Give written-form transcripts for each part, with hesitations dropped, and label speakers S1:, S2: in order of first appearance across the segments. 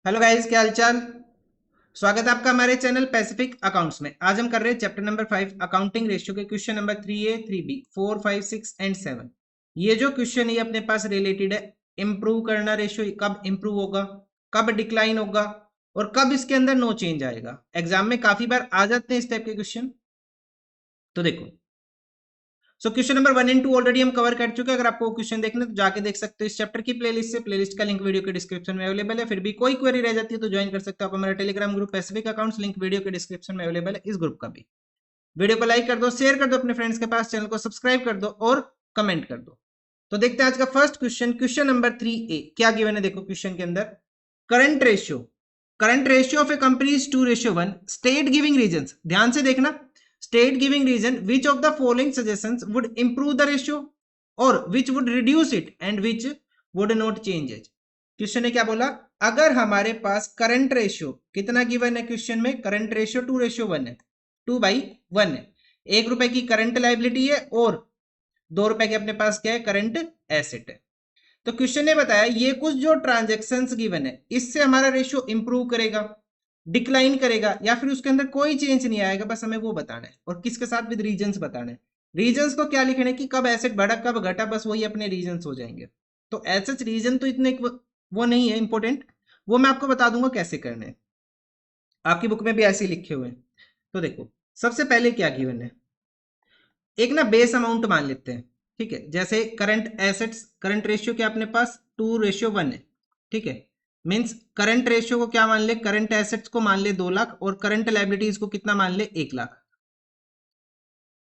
S1: Hello guys, क्या हालचाल। स्वागत है आपका हमारे चैनल पैसिफिक अकाउंट्स में। आज हम कर रहे हैं चैप्टर नंबर 5 अकाउंटिंग रेशियो के question number 3A 3B 4 5 6 and 7। ये जो क्वेश्चन है अपने पास रिलेटेड है इंप्रूव करना रेशियो, कब इंप्रूव होगा, कब डिक्लाइन होगा और कब इसके अंदर नो चेंज आएगा। एग्जाम में काफी बार आ जाते हैं इस टाइप के क्वेश्चन। तो देखो, so question number 1 and 2 already हम कवर कर चुके हैं। अगर आपको क्वेश्चन देखने तो जाके देख सकते हो इस चैप्टर की प्लेलिस्ट से। प्लेलिस्ट का लिंक वीडियो के डिस्क्रिप्शन में अवेलेबल है। फिर भी कोई क्वेरी रह जाती है तो ज्वाइन कर सकते हो आप हमारा Telegram group Pacific accounts, link video के डिस्क्रिप्शन में अवेलेबल है इस ग्रुप का भी। वीडियो को लाइक कर दो, शेयर कर दो अपने फ्रेंड्स के पास, चैनल को सब्सक्राइब कर दो और कमेंट कर दो। तो देखते हैं आज का first question, question number 3A। क्या गिवन है देखो क्वेश्चन के अंदर, current ratio of a company is 2:1, state giving reasons. ध्यान से देखना, state giving reason which of the following suggestions would improve the ratio और which would reduce it and which would not change it. Question ने क्या बोला, अगर हमारे पास करंट रेशियो कितना गिवन है क्वेश्चन में, करंट रेशियो 2:1 है, 2/1 है। 1 रुपए की करंट लाइबिलिटी है और 2 रुपए के अपने पास क्या है, करंट एसेट है। तो क्वेश्चन ने बताया ये कुछ जो ट्रांजेक्शन्स गिवन है इससे हमारा रेशियो इंप्रूव करेगा, डिक्लाइन करेगा या फिर उसके अंदर कोई चेंज नहीं आएगा, बस हमें वो बताना है। और किसके साथ, विद रीजंस बताना है। रीजंस को क्या लिखना है कि कब एसेट बढ़ा कब घटा, बस वही अपने रीजंस हो जाएंगे। तो एसेट रीजन तो इतने वो नहीं है इंपॉर्टेंट, वो मैं आपको बता दूंगा कैसे करने हैं। आपकी बुक में भी ऐसे लिखे हुए हैं। तो देखो, सबसे पहले क्या गिवन है, एक ना बेस अमाउंट मान लेते हैं। ठीक है, जैसे करंट एसेट्स, करंट रेशियो क्या अपने पास 2:1 है। ठीक है, मींस करंट रेशियो को क्या मान ले, करंट एसेट्स को मान ले 2 लाख और करंट लाइबिलिटीज को कितना मान ले, 1 लाख।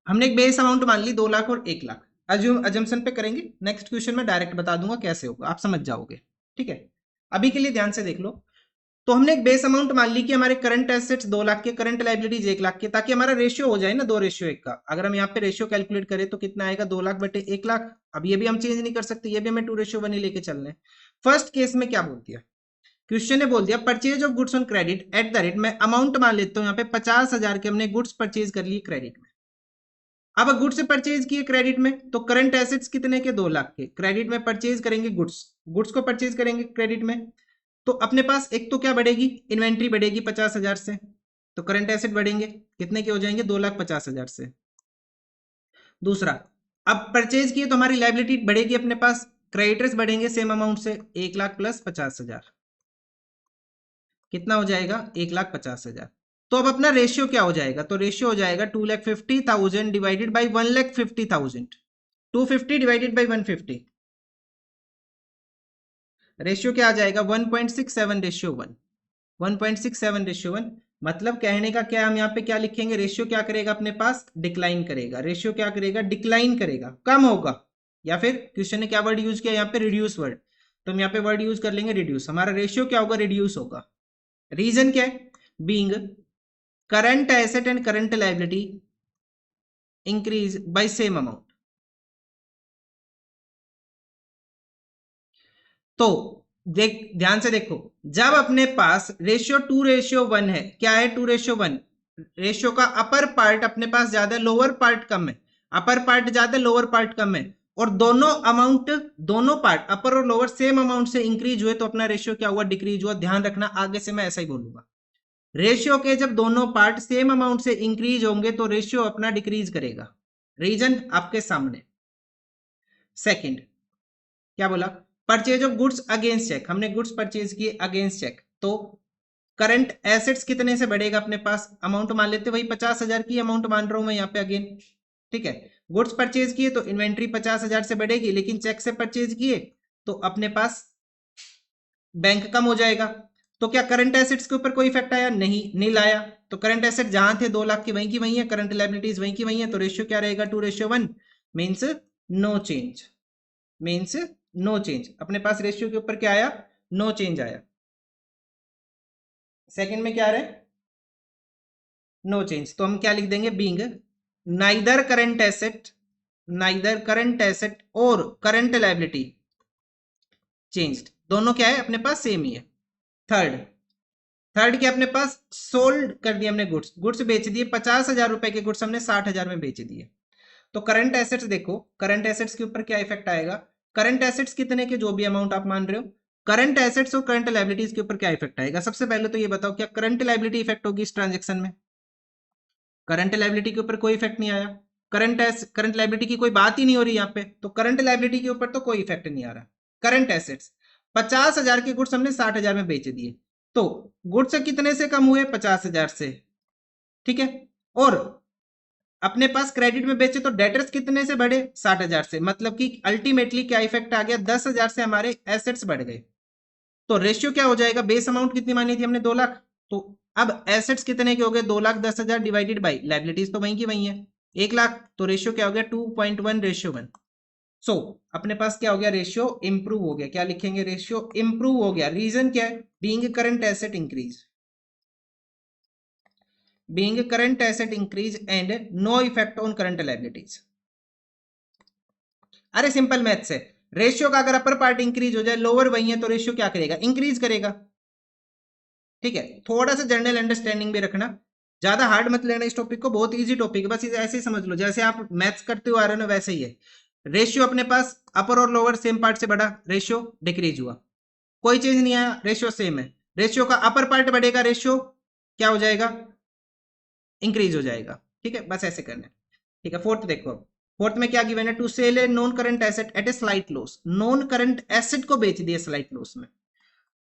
S1: हमने एक बेस अमाउंट मान ली 2 लाख और 1 लाख। अजम्पशन पे करेंगे, नेक्स्ट क्वेश्चन में डायरेक्ट बता दूंगा कैसे होगा, आप समझ जाओगे। ठीक है, अभी के लिए ध्यान से देख लो। तो हमने एक बेस अमाउंट मान ली कि हमारे करंट एसेट्स 2 लाख के, करंट लाइबिलिटीज 1 लाख के, ताकि हमारा रेशियो हो जाए ना 2:1 का। अगर हम यहाँ पे रेशियो कैलकुलेट करें तो कितना आएगा, 2 लाख बटे 1 लाख। अब ये भी हम चेंज नहीं कर सकते, ये भी हमें 2:1 ही लेके चलना है। फर्स्ट केस में क्या बोल दिया क्वेश्चन ने, बोल दिया purchase of goods on credit at the rate, मैं अमाउंट मान लेता हूँ यहाँ पे 50,000 के हमने गुड्स परचेज कर लिए क्रेडिट में। अब गुड्स परचेज किए क्रेडिट में तो करंट एसेट्स कितने के, 2 लाख के, क्रेडिट में परचेज करेंगे गुड्स, गुड्स को परचेज करेंगे क्रेडिट में। तो अपने पास एक तो क्या बढ़ेगी, इन्वेंट्री बढ़ेगी 50,000 से, तो करंट एसेट बढ़ेंगे कितने के हो जाएंगे, 2,50,000 से। दूसरा, अब परचेज किए तो हमारी लाइबिलिटी बढ़ेगी अपने पास, क्रेडिटर्स बढ़ेंगे सेम अमाउंट से, 1 लाख प्लस 50,000 कितना हो जाएगा, 1,50,000। तो अब अपना रेशियो क्या हो जाएगा, तो रेशियो हो जाएगा 2,50,000 divided by 1,50,000, 250 divided by 150, ratio क्या आ जाएगा 1.67:1, 1.67:1। मतलब कहने का क्या, हम यहाँ पे क्या लिखेंगे, रेशियो क्या करेगा अपने पास, डिक्लाइन करेगा। रेशियो क्या करेगा, डिक्लाइन करेगा, कम होगा। या फिर क्वेश्चन ने क्या वर्ड यूज किया यहाँ पे, रिड्यूस वर्ड, तो हम यहाँ पे वर्ड यूज कर लेंगे रिड्यूस। हमारा रेशियो क्या होगा, रिड्यूस होगा। रीजन क्या है, being current asset and current liability increase by same amount. तो देख, ध्यान से देखो, जब अपने पास रेशियो 2:1 है, क्या है 2:1, रेशियो का अपर पार्ट अपने पास ज्यादा, लोअर पार्ट कम है। अपर पार्ट ज्यादा, लोअर पार्ट कम है, और दोनों अमाउंट, दोनों पार्ट अपर और लोअर सेम अमाउंट से इंक्रीज हुए, तो अपना रेशियो क्या हुआ, डिक्रीज हुआ। ध्यान रखना, आगे से मैं ऐसा ही बोलूंगा, रेशियो के जब दोनों पार्ट सेम अमाउंट से इंक्रीज होंगे तो रेशियो अपना डिक्रीज करेगा। रीजन आपके सामने। सेकंड, क्या बोला, purchase of goods against cheque, हमने गुड्स परचेज किए अगेंस्ट चेक, तो करंट एसेट्स कितने से बढ़ेगा अपने पास, अमाउंट मान लेते, वही 50,000 की अमाउंट मान रहा हूं मैं यहाँ पे अगेन। ठीक है, गुड्स परचेज किए तो इन्वेंट्री 50,000 से बढ़ेगी, लेकिन चेक से परचेज किए तो अपने पास बैंक कम हो जाएगा। तो क्या करंट एसेट्स के ऊपर कोई इफेक्ट आया, नहीं, नहीं लाया। तो करंट एसेट जहां थे 2 लाख की वहीं की वहीं है, करंट लायबिलिटीज वहीं की वहीं है, तो रेशियो क्या रहेगा, 2:1, means no change, means no change. अपने पास रेशियो के ऊपर क्या आया, नो चेंज आया। सेकंड में क्या आ रहा है, नो चेंज, तो हम क्या लिख देंगे, being neither current asset, neither current asset और करंट लायबिलिटी चेंज्ड, दोनों क्या है अपने पास सेम ही है। थर्ड, थर्ड क्या अपने पास, सोल्ड कर दिया हमने गुड्स, गुड्स बेच दिए, 50,000 रुपए के गुड्स हमने 60,000 में बेच दिए। तो करंट एसेट्स देखो, करंट एसेट्स के ऊपर क्या इफेक्ट आएगा, करंट एसेट्स कितने के, जो भी अमाउंट आप मान रहे हो, करंट एसेट्स और करंट लायबिलिटीज के ऊपर क्या इफेक्ट आएगा? सबसे पहले तो ये बताओ, क्या करंट लायबिलिटी इफेक्ट होगी इस ट्रांजेक्शन में? करंट लायबिलिटी के ऊपर कोई इफेक्ट नहीं आया। करंट लायबिलिटी की कोई बात ही नहीं हो रही यहाँ पे, तो करंट लायबिलिटी के ऊपर तो कोई इफेक्ट नहीं आ रहा। करंट एसेट्स 50,000 के गुड्स हमने 60,000 में बेच दिए, तो गुड्स कितने से कम हुए? 50,000 से, ठीक है। और अपने पास क्रेडिट में बेचे तो डेटर्स कितने से बढ़े? 60,000 से, मतलब कि अल्टीमेटली क्या इफेक्ट आ गया? 10,000 से हमारे एसेट्स बढ़ गए। तो रेशियो क्या हो जाएगा? बेस अमाउंट कितनी मानी थी हमने? 2 लाख। तो अब एसेट्स कितने के हो गए? 2,10,000 डिवाइडेड बाई लाइबिलिटीज तो वहीं की वहीं है 1 लाख, तो रेशियो क्या हो गया? 2.1:1। सो अपने पास क्या हो गया? रेशियो इंप्रूव हो गया। क्या लिखेंगे? रेशियो इंप्रूव हो गया। रीजन क्या है? Being current asset increase, being current asset increase and no effect on current liabilities। अरे सिंपल मैथ्स है। रेशियो का अगर अपर पार्ट इंक्रीज हो जाए, लोअर वही है, तो रेशियो क्या करेगा? इंक्रीज करेगा। ठीक है, थोड़ा सा जनरल अंडरस्टैंडिंग भी रखना, ज्यादा हार्ड मत लेना इस टॉपिक को, बहुत इजी टॉपिक है, बस इसे ऐसे ही समझ लो जैसे आप मैथ्स करते हुए आ रहे हो ना, वैसे ही है। रेशियो अपने पास अपर और लोअर सेम पार्ट से बढ़ा, रेशियो डिक्रीज हुआ, कोई चेंज नहीं आया, रेशियो सेम है। रेशियो का अपर पार्ट बढ़ेगा, रेशियो क्या हो जाएगा? इंक्रीज हो जाएगा। ठीक है, बस ऐसे करना है। ठीक है, फोर्थ देखो। फोर्थ में क्या गिवन है? To sell a non current asset at a slight loss. Non current asset को बेच दिया स्लाइट लॉस में।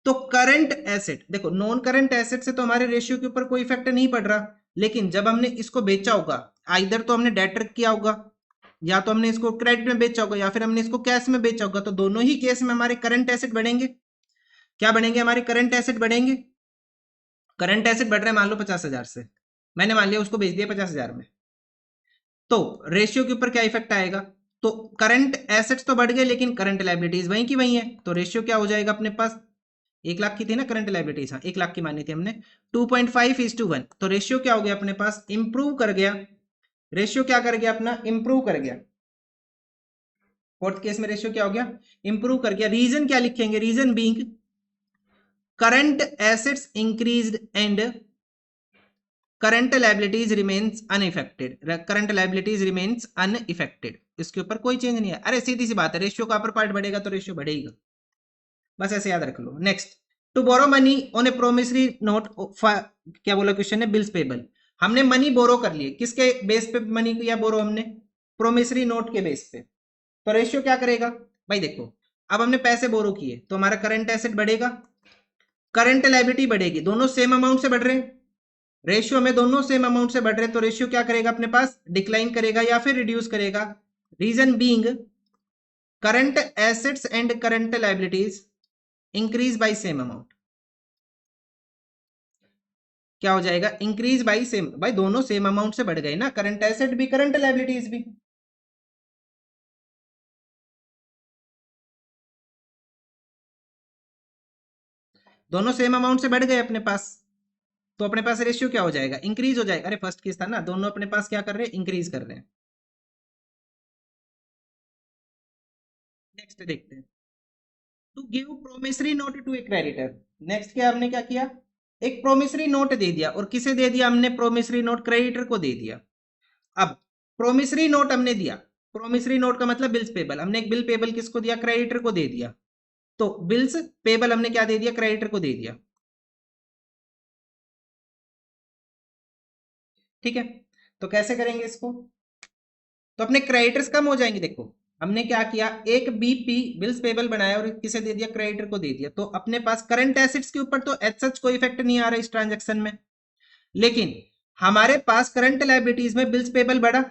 S1: तो करंट एसेट देखो, नॉन करंट एसेट से तो हमारे रेशियो के ऊपर कोई इफेक्ट नहीं पड़ रहा, लेकिन जब हमने इसको बेचा होगा, आइदर तो हमने डेटर किया होगा, या तो हमने इसको क्रेडिट में बेचा होगा, या फिर हमने इसको कैश में बेचा होगा, तो दोनों ही केस में हमारे करंट एसेट बढ़ेंगे। क्या बढ़ेंगे? हमारे करंट एसेट बढ़ेंगे। करंट एसेट बढ़ रहे हैं मान लो 50,000 से, मैंने मान लिया उसको बेच दिया 50,000 में, तो रेशियो के ऊपर क्या इफेक्ट आएगा? तो करंट एसेट्स तो बढ़ गए, लेकिन करंट लायबिलिटीज वहीं की वहीं है, तो रेशियो क्या हो जाएगा अपने पास? 1 लाख की थी ना करंट लायबिलिटीज, हाँ 1 लाख की मानी थी हमने, 2.5:1, तो रेशियो क्या हो गया अपने पास? इंप्रूव कर गया। रेशियो क्या कर गया अपना? इंप्रूव कर गया। फोर्थ केस में रेशियो क्या हो गया? इंप्रूव कर गया। रीजन क्या लिखेंगे? Reason being current assets increased and current liabilities remains unaffected. Current liabilities remains unaffected, इसके ऊपर कोई चेंज नहीं है। अरे सीधी सी बात है, रेशियो का अपर पार्ट बढ़ेगा तो रेशियो बढ़ेगा, बस ऐसे याद रख लो। Next, to borrow money on a promissory note, क्या बोला क्वेश्चन है? Bills payable. हमने मनी बोरो कर लिए, किसके बेस पे मनी किया बोरो? हमने प्रोमिसरी नोट के बेस पे, तो रेशियो क्या करेगा? भाई देखो, अब हमने पैसे बोरो किए तो हमारा करंट एसेट बढ़ेगा, करंट लायबिलिटी बढ़ेगी, दोनों सेम अमाउंट से बढ़ रहे हैं, रेशियो में दोनों सेम अमाउंट से बढ़ रहे हैं, तो रेशियो क्या करेगा अपने पास? डिक्लाइन करेगा या फिर रिड्यूस करेगा। Reason being current assets and current liabilities increase by same amount. क्या हो जाएगा? इंक्रीज बाय सेम, भाई दोनों सेम अमाउंट से बढ़ गए ना, करंट एसेट भी करंट लायबिलिटीज भी। दोनों सेम अमाउंट से बढ़ गए अपने पास, तो अपने पास रेशियो क्या हो जाएगा? इंक्रीज हो जाएगा। अरे फर्स्ट केस था ना, दोनों अपने पास क्या कर रहे हैं? इंक्रीज कर रहे हैं। नेक्स्ट देखते हैं, to give promissory note to a creditor. Next क्या हमने क्या किया? एक प्रोमिसरी नोट दे दिया, और किसे दे दिया हमने? प्रोमिसरी नोट क्रेडिटर को दे दिया। अब प्रोमिसरी नोट हमने दिया, प्रोमिसरी नोट का मतलब बिल्स पेबल, हमने एक बिल पेबल किसको दिया? क्रेडिटर को दे दिया, तो बिल्स पेबल हमने क्या दे दिया? क्रेडिटर को दे दिया। ठीक है, तो कैसे करेंगे इसको? तो अपने क्रेडिटर्स कम हो जाएंगे। देखो हमने क्या किया, एक बीपी बिल्स पेबल बनाया और किसे दे दिया? क्रेडिटर को दे दिया, तो अपने पास करंट एसेट्स के ऊपर तो एज सच कोई इफेक्ट नहीं आ रहा इस ट्रांजेक्शन में, लेकिन हमारे पास करंट लायबिलिटीज में बिल्स पेबल बढ़ा,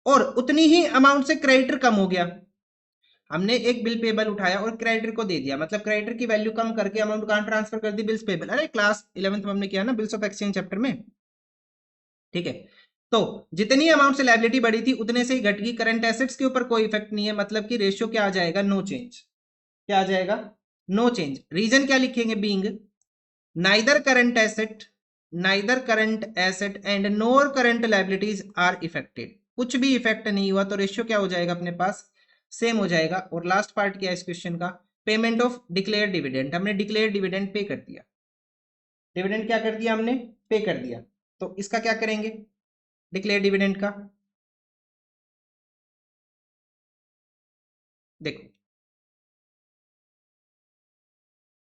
S1: और उतनी ही अमाउंट से क्रेडिटर कम हो गया। हमने एक बिल पेबल उठाया और क्रेडिटर को दे दिया, मतलब क्रेडिटर की वैल्यू कम करके अमाउंट कहां ट्रांसफर कर दी? Bills payable. अरे क्लास 11th में हमने किया ना बिल्स ऑफ एक्सचेंज चैप्टर में। ठीक है, तो जितनी अमाउंट से लायबिलिटी बढ़ी थी उतने से ही घट गई, करंट एसेट्स के ऊपर कोई इफेक्ट नहीं है, मतलब कि रेशियो क्या आ जाएगा? No change. क्या आ जाएगा? No change. रीजन क्या लिखेंगे? Being neither current asset, neither current asset and nor current liabilities are affected. कुछ भी इफेक्ट नहीं हुआ, तो रेशियो क्या हो जाएगा अपने पास? सेम हो जाएगा। और लास्ट पार्ट क्या है इस क्वेश्चन का? Payment of declare dividend. हमने डिक्लेयर डिविडेंड पे कर दिया, डिविडेंड क्या कर दिया हमने? पे कर दिया, तो इसका क्या करेंगे? डिक्लेयर डिविडेंड का देखो,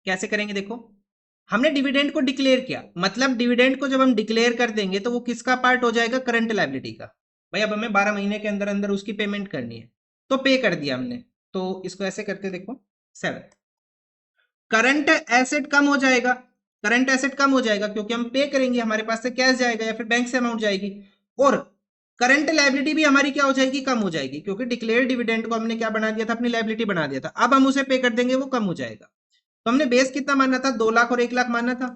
S1: कैसे करेंगे देखो, हमने डिविडेंड को डिक्लेयर किया, मतलब डिविडेंड को जब हम डिक्लेयर कर देंगे तो वो किसका पार्ट हो जाएगा, करंट लायबिलिटी का। भाई अब हमें 12 महीने के अंदर अंदर उसकी पेमेंट करनी है, तो पे कर दिया हमने, तो इसको ऐसे करके देखो 7, करंट एसेट कम हो जाएगा, करंट एसेट कम हो जाएगा क्योंकि हम पे करेंगे, हमारे पास से कैश जाएगा या फिर बैंक से अमाउंट जाएगी, और करंट लायबिलिटी भी हमारी क्या हो जाएगी, कम हो जाएगी, क्योंकि डिक्लेयर डिविडेंड को हमने क्या बना दिया था, अपनी लायबिलिटी बना दिया था, अब हम उसे पे कर देंगे, वो कम हो जाएगा। तो हमने बेस कितना माना था, 2 लाख और 1 लाख माना था।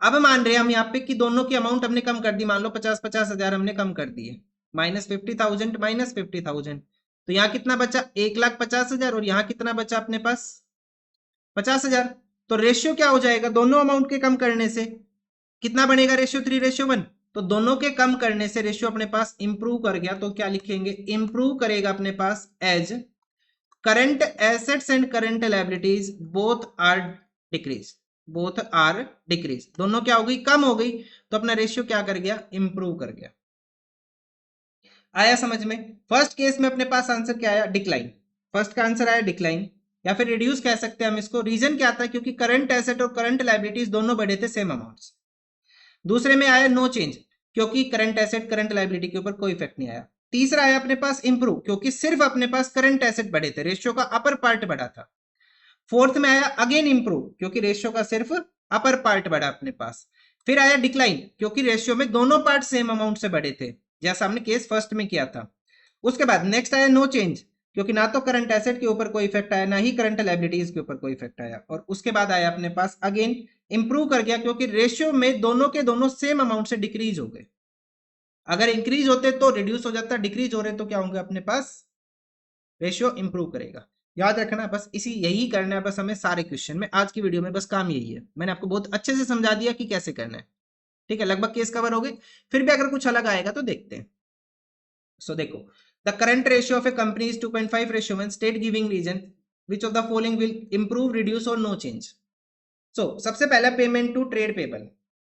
S1: अब मान रहे हैं हम यहाँ पे कि दोनों की अमाउंट हमने कम कर दी, मान लो 50-50 हजार हमने कम कर दिए, -50,000 -50,000, तो यहाँ कितना बचा, 1,50,000, और यहाँ कितना बचा अपने पास 50,000। तो रेशियो क्या हो जाएगा, दोनों अमाउंट के कम करने से कितना बनेगा, रेशियो 3:1। तो दोनों के कम करने से रेशियो अपने पास इंप्रूव कर गया, तो क्या लिखेंगे, इंप्रूव करेगा अपने पास as current assets and current liabilities both are decrease, both are decrease, दोनों क्या हो गई, कम हो गई, तो अपना रेशियो क्या कर गया, इंप्रूव कर गया। आया समझ में। फर्स्ट केस में अपने पास आंसर क्या आया, डिक्लाइन, फर्स्ट का आंसर आया डिक्लाइन, या फिर रिड्यूस कह सकते हैं हम इसको। रीजन क्या था, क्योंकि करंट एसेट और करंट लायबिलिटीज दोनों बढ़े थे सेम अमाउंट्स। दूसरे में आया नो चेंज, क्योंकि करंट एसेट करंट लायबिलिटी के ऊपर कोई इफेक्ट नहीं आया। तीसरा आया अपने पास इंप्रूव, क्योंकि सिर्फ अपने पास करंट एसेट बढ़े थे, रेशियो का अपर पार्ट बढ़ा था। फोर्थ में आया अगेन इंप्रूव, क्योंकि रेशियो का सिर्फ अपर पार्ट बढ़ा अपने पास। फिर आया डिक्लाइन, क्योंकि रेशियो में दोनों पार्ट सेम अमाउंट से बढ़े थे, जैसा हमने केस फर्स्ट में किया था। उसके बाद नेक्स्ट आया नो चेंज, क्योंकि ना तो करंट एसेट के ऊपर कोई इफेक्ट आया, ना ही करंट लायबिलिटीज के ऊपर कोई इफेक्ट आया। और उसके बाद आया अपने पास अगेन इंप्रूव कर गया, क्योंकि रेशियो में दोनों के दोनों सेम अमाउंट से डिक्रीज हो गए। अगर इंक्रीज होते तो रिड्यूस हो जाता, डिक्रीज हो रहे तो क्या होंगे अपने पास, रेशियो इंप्रूव करेगा। याद रखना, बस इसी यही करना है बस हमें सारे क्वेश्चन में, आज की वीडियो में बस काम यही है। मैंने आपको बहुत अच्छे से समझा दिया कि कैसे करना है, ठीक है, लगभग केस कवर हो गए। फिर भी अगर कुछ अलग आएगा तो देखते हैं। सो देखो, the current ratio of a company is 2.5:1, state giving reason which of the following will improve, reduce और नो चेंज। सो सबसे पहला payment to trade payable,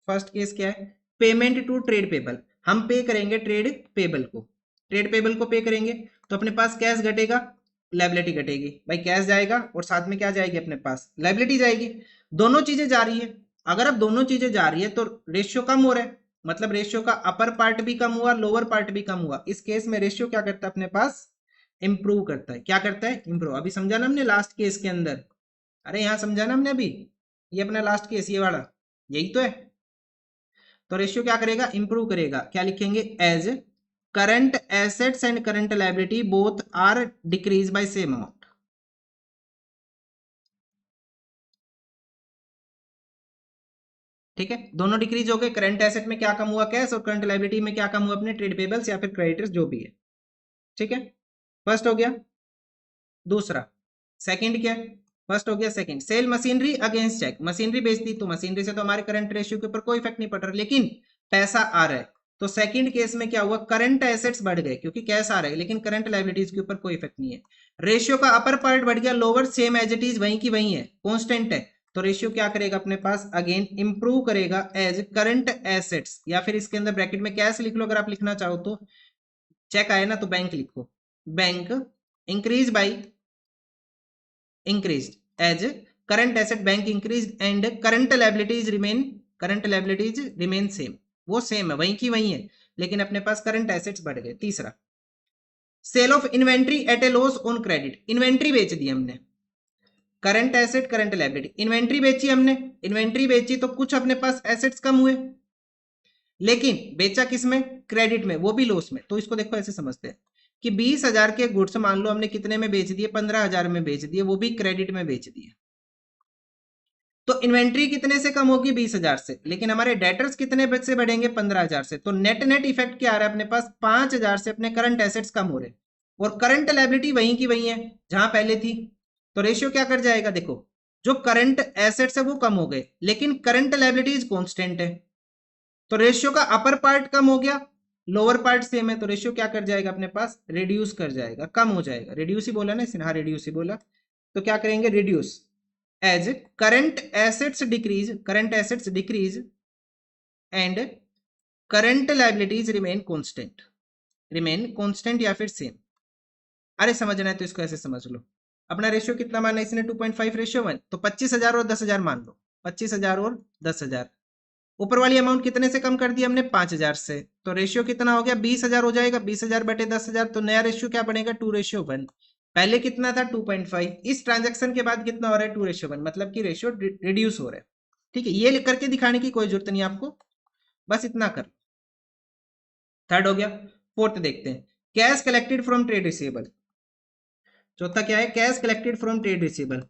S1: first case क्या है, पेमेंट टू ट्रेड पेबल, हम pay करेंगे trade payable को, trade payable को pay करेंगे, तो अपने पास कैश घटेगा, लायबिलिटी घटेगी, भाई कैश जाएगा और साथ में क्या जाएगी, अपने पास लायबिलिटी जाएगी, दोनों चीजें जा रही है। अगर अब दोनों चीजें जा रही है तो रेशियो कम हो रहा है, मतलब रेशियो का अपर पार्ट भी कम हुआ, लोअर पार्ट भी कम हुआ। इस केस में रेशियो क्या करता है, अपने पास इंप्रूव करता है। क्या करता है, इंप्रूव। अभी समझा ना हमने लास्ट केस के अंदर, अरे यहां समझा ना हमने अभी, ये अपना लास्ट केस ये वाला, यही तो है। तो रेशियो क्या करेगा, इंप्रूव करेगा। क्या लिखेंगे, as current assets and current liability both are decrease by same amount. ठीक है, दोनों डिक्रीज हो गए, करंट एसेट में क्या कम हुआ, कैश, और करंट लायबिलिटी में क्या कम हुआ, अपने ट्रेड पेबल्स या फिर क्रेडिटर्स जो भी है। ठीक है, फर्स्ट हो गया। दूसरा, सेकंड क्या है, फर्स्ट हो गया, second sell machinery against cheque, machinery बेच दी तो मशीनरी से तो हमारे करंट रेशियो के ऊपर कोई इफेक्ट नहीं पड़ रहा, लेकिन पैसा आ रहा है। तो सेकंड केस में क्या हुआ, करंट एसेट्स बढ़ गए क्योंकि कैश आ रहा है, लेकिन करंट लायबिलिटीज के ऊपर कोई इफेक्ट नहीं है। रेशियो का अपर पार्ट बढ़ गया, lower same as it is वहीं की वहीं है, कांस्टेंट है। तो रेशियो क्या करेगा अपने पास, अगेन इंप्रूव करेगा एज करंट एसेट्स, या फिर इसके अंदर ब्रैकेट में कैश लिख लो अगर आप लिखना चाहो तो, चेक आए ना तो बैंक लिखो, bank increase by increased as current asset bank increased and current liabilities remain same, वो सेम है, वहीं की वहीं है, लेकिन अपने पास करंट एसेट्स बढ़ गए। तीसरा, sale of inventory at a loss on credit, inventory बेच दी हमने, current asset current liability, inventory बेची हमने, इन्वेंट्री बेची तो कुछ अपने पास एसेट्स कम हुए, लेकिन बेचा किसमें, क्रेडिट में, वो भी लॉस में। तो इसको देखो ऐसे समझते हैं कि 20,000 के गुड्स मान लो हमने कितने में बेच दिए, 15,000 में बेच दिए, वो भी क्रेडिट में बेच दिए। तो इन्वेंट्री कितने से कम होगी, 20,000 से, लेकिन हमारे डेटर्स कितने से बढ़ेंगे, 15,000 से। तो नेट नेट इफेक्ट क्या आ रहा है अपने पास, 5,000 से अपने करंट एसेट्स कम हो रहे, और करंट लायबिलिटी वहीं की वहीं है जहां पहले थी। तो रेशियो क्या कर जाएगा, देखो जो करंट एसेट्स है वो कम हो गए, लेकिन करंट लायबिलिटीज कांस्टेंट है। तो रेशियो का अपर पार्ट कम हो गया, लोअर पार्ट सेम है, तो रेशियो क्या कर जाएगा अपने पास, रिड्यूस कर जाएगा, कम हो जाएगा। रिड्यूस ही बोला ना इसने, हाँ रिड्यूस ही बोला। तो क्या करेंगे, reduce as current assets decrease and current liabilities remain constant या फिर सेम। अरे समझना है तो इसको ऐसे समझ लो, अपना रेशियो कितना माना इसने 2.5 रेशियो 1, तो 25,000 और 10,000 मान लो, 25,000 और 10,000। ऊपर वाली अमाउंट कितने से कम कर दी हमने, 5,000 से, तो रेशियो कितना हो गया, 20,000 हो जाएगा, 20,000 बटे 10,000, तो नया रेशियो क्या बनेगा, 2:1। पहले कितना था 2.5, इस ट्रांजेक्शन के बाद कितना हो रहा है 2:1, मतलब कि रेशियो रिड्यूस हो रहा है। ठीक है, ये करके दिखाने की कोई जरूरत नहीं आपको, बस इतना कर। थर्ड हो गया। फोर्थ देखते हैं, cash collected from trade receivable. चौथा क्या है, cash collected from trade receivable.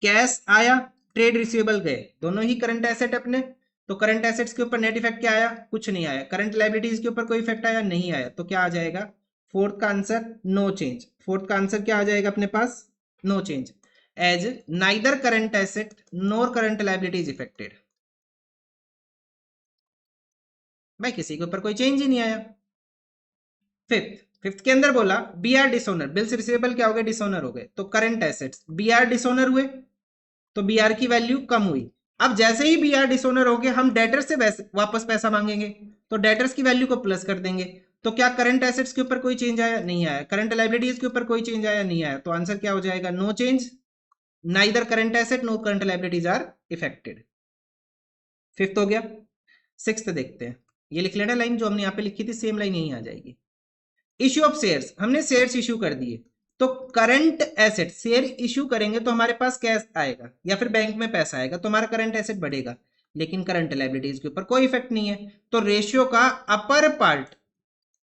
S1: Cash आया, ट्रेड रिसीवेबल गए, दोनों ही करंट एसेट अपने, तो करंट एसेट्स के ऊपर नेट इफेक्ट क्या आया, कुछ नहीं आया। करंट लायबिलिटीज के ऊपर कोई इफेक्ट आया, नहीं आया, तो क्या आ जाएगा फोर्थ का आंसर, नो चेंज। फोर्थ का आंसर क्या आ जाएगा अपने पास, no change, as neither current asset nor current liabilities affected. भाई किसी के ऊपर कोई चेंज ही नहीं आया। फिफ्थ के अंदर बोला बी आर डिसोनर, बिल्स रिसीवेबल क्या हो गए, डिसोनर हो गए, तो करंट एसेट्स बी आर डिसोनर हुए, तो बी आर की वैल्यू कम हुई। अब जैसे ही बी आर डिसोनर हो गए, हम डेटर से वापस पैसा मांगेंगे, तो डेटर्स की वैल्यू को प्लस कर देंगे। तो क्या करंट एसेट्स के ऊपर कोई चेंज आया, नहीं आया। करंट लायबिलिटीज के ऊपर कोई चेंज आया, नहीं आया, तो आंसर क्या हो जाएगा, no change, neither current asset no current liabilities are affected. Fifth हो गया। सिक्स्थ देखते हैं, ये लिख लेना लाइन जो हमने यहाँ पे लिखी थी, सेम लाइन यहीं आ जाएगी। इश्यू ऑफ शेयर्स, हमने शेयर्स इश्यू कर दिए, तो करंट एसेट, शेयर इश्यू करेंगे तो हमारे पास कैश आएगा या फिर बैंक में पैसा आएगा, तो हमारा करंट एसेट बढ़ेगा, लेकिन करंट लायबिलिटीज के ऊपर कोई इफेक्ट नहीं है। तो रेशियो का अपर पार्ट